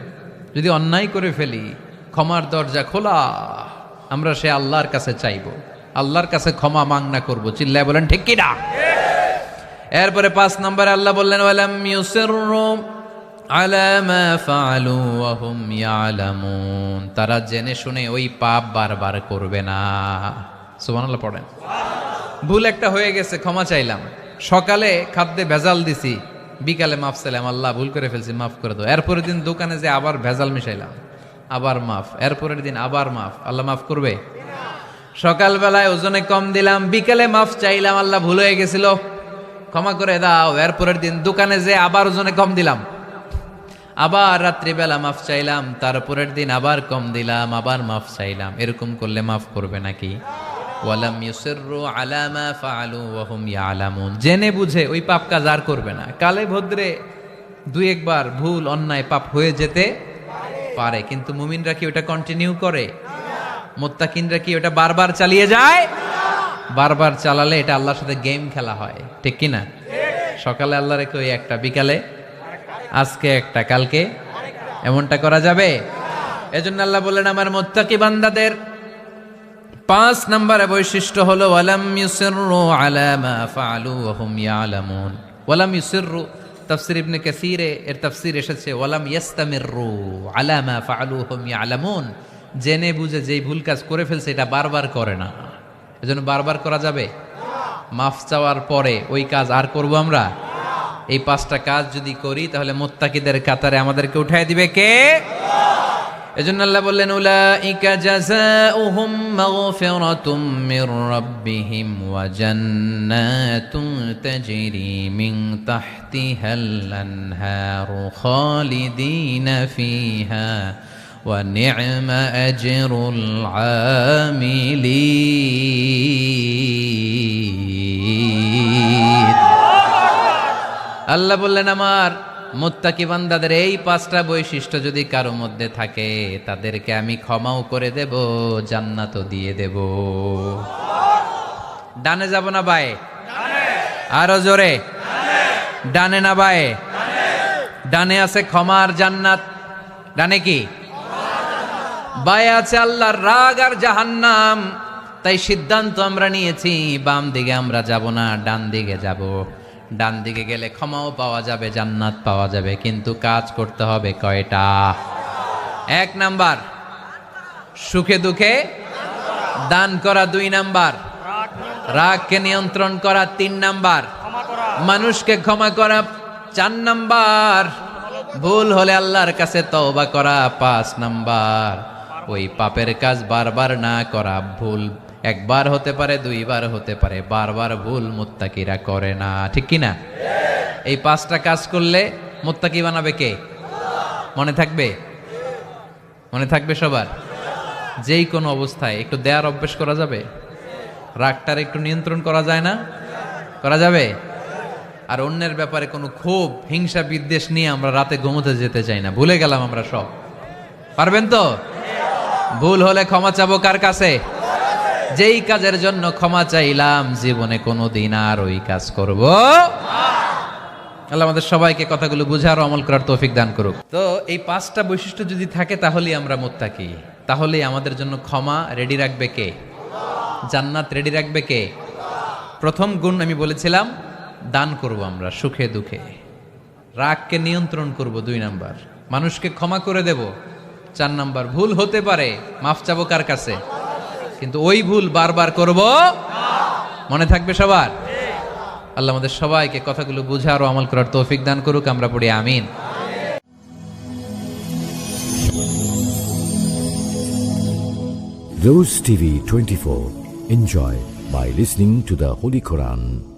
যদি অন্যায় করে ফেলি, ক্ষমার দরজা খোলা, আমরা সে আল্লাহর কাছে চাইবো, আল্লাহর কাছে ক্ষমা মাংনা করবো। চিল্লায় বলেন ঠিক কি না? এরপরে 5 নম্বরে আল্লাহ বললেন, ওয়ালাম ইউসিররু আলা মা ফাআলু ওয়া হুম ইয়ালামুন, তারা জেনে শুনে ওই পাপ বারবার করবে না। সুবহানাল্লাহ পড়েন। ভুল একটা হয়ে গেছে, ক্ষমা চাইলাম। সকালে খাদ্যে ভেজাল দিছি, বিকালে মাফ চাইলাম, আল্লাহ ভুল করে ফেলছি, মাফ করে দাও। এরপরের দিন দোকানে যে আবার ভেজাল মিশাইলাম, আবার মাফ। এরপরের দিন আবার মাফ, আল্লাহ মাফ করবে? সকালবেলায় ওজনে কম দিলাম, বিকালে মাফ চাইলাম, আল্লাহ ভুল হয়ে গেছিল, ক্ষমা করে দাও। এরপরের দিন দোকানে যে আবার ওজনে কম দিলাম, আবার রাত্রিবেলা মাফ চাইলাম, তারপরের দিন আবার কম দিলাম, আবার মাফ চাইলাম। এরকম করলে মাফ করবে নাকি? ওয়ালাম ইউসিররু আলা মা ফাআলু ওয়া হুম ইয়ালামুন, জেনে বুঝে ওই পাপ কাজ আর করবে না। কালে ভদ্রে দুই একবার ভুল অন্যায় পাপ হয়ে যেতে পারে, কিন্তু মুমিনরা কি ওটা কন্টিনিউ করে? মুত্তাকিনরা কি ওটা বারবার চালিয়ে যায়? বারবার চালালে এটা আল্লাহর সাথে গেম খেলা হয়, ঠিক কি না? সকালে আল্লাহ রেখে ওই একটা, বিকালে আজকে একটা, কালকে এমনটা করা যাবে? এজন্য আল্লাহ বললেন, আমার মুত্তাকি বান্দাদের 5 নম্বরে বৈশিষ্ট্য হলো ওয়ালাম ইউসিররু আলা মা ফাআলু ওয়া হুম ইয়ালামুন। ওয়ালাম ইউসিররু, তাফসীর ইবনে কাসীরে এর তাফসীর এসেছে ওয়ালাম ইস্তামিররু আলা মা ফাআলু ওয়া হুম ইয়ালামুন, জেনে বুঝে যেই ভুল কাজ করে ফেলছে এটা বারবার করে না। এজন্য বারবার করা যাবে? মাফ চাওয়ার পরে ওই কাজ আর করব আমরা? এই 5টা কাজ যদি করি তাহলে মুত্তাকিদের কাতারে আমাদেরকে উঠায় দিবে কে? এজন্য আল্লাহ বললেন, উলাইকা জাযাউহুম মাগফিরাতুম মির রাব্বিহিম ওয়া জান্নাতুন তাজরি মিন তাহতিহাল আনহারু খালিদিনা ফিহা ওয়া নি'মা আজরুল আমিলিন। আল্লাহ বললেন, আমার মুত্তাকি বান্দাদের এই 5টা বৈশিষ্ট্য যদি কারো মধ্যে থাকে, তাদেরকে আমি ক্ষমাও করে দেব, জান্নাতও দিয়ে দেব। ডানে যাব না বায়ে? আরো জোরে, ডানে না বায়ে? ডানে আছে ক্ষমার জান্নাত, ডানে কি? বায়ে আছে আল্লাহর রাগ আর জাহান্নাম। তাই সিদ্ধান্ত আমরা নিয়েছি, বাম দিকে আমরা যাব না, ডান দিকে যাব। ডান দিকে গেলে ক্ষমাও পাওয়া যাবে, জান্নাত পাওয়া যাবে, কিন্তু কাজ করতে হবে কয়টা? 1 নাম্বার সুখে দুঃখে দান করা, 2 নাম্বার রাগকে নিয়ন্ত্রণ করা, 3 নাম্বার মানুষকে ক্ষমা করা, 4 নাম্বার ভুল হলে আল্লাহর কাছে তওবা করা, 5 নাম্বার ওই পাপের কাজ বারবার না করা। ভুল একবার হতে পারে, 2বার হতে পারে, বারবার ভুল মুত্তাকিরা করে না, ঠিক কি না? এই 5টা কাজ করলে মুত্তাকি বানাবে কে? মনে থাকবে? মনে থাকবে সবার? যেই কোনো অবস্থায় একটু দেয়ার অভ্যাস করা যাবে? রাগটার একটু নিয়ন্ত্রণ করা যায় না? করা যাবে? আর অন্যের ব্যাপারে কোনো ক্ষোভ, হিংসা, বিদ্বেষ নিয়ে আমরা রাতে ঘুমোতে যেতে চাই না, ভুলে গেলাম আমরা সব। পারবেন তো? ভুল হলে ক্ষমা চাবো কার কাছে? যেই কাজের জন্য ক্ষমা চাইলাম জীবনে কোনোদিন আর ওই কাজ করব না। আল্লাহ আমাদের সবাইকে কথাগুলো বুঝার ও আমল করার তৌফিক দান করুক। তো এই 5টা বৈশিষ্ট্য যদি থাকে তাহলেই আমরা মুত্তাকি, তাহলেই আমাদের জন্য ক্ষমা রেডি রাখবে কে? জান্নাত রেডি রাখবে কে? প্রথম গুণ আমি বলেছিলাম, দান করব আমরা সুখে দুঃখে, রাগকে নিয়ন্ত্রণ করব, 2 নাম্বার মানুষকে ক্ষমা করে দেব, 4 নাম্বার ভুল হতে পারে, মাফ চাবো কার কাছে? কিন্তু ওই ভুল বারবার করব না। মনে থাকবে সবার? আল্লাহ আমাদের সবাইকে কথাগুলো বুঝার ও আমল করার তৌফিক দান করুক, আমরা পড়ি আমিন। Rose TV 24. Enjoy by listening to the Holy Quran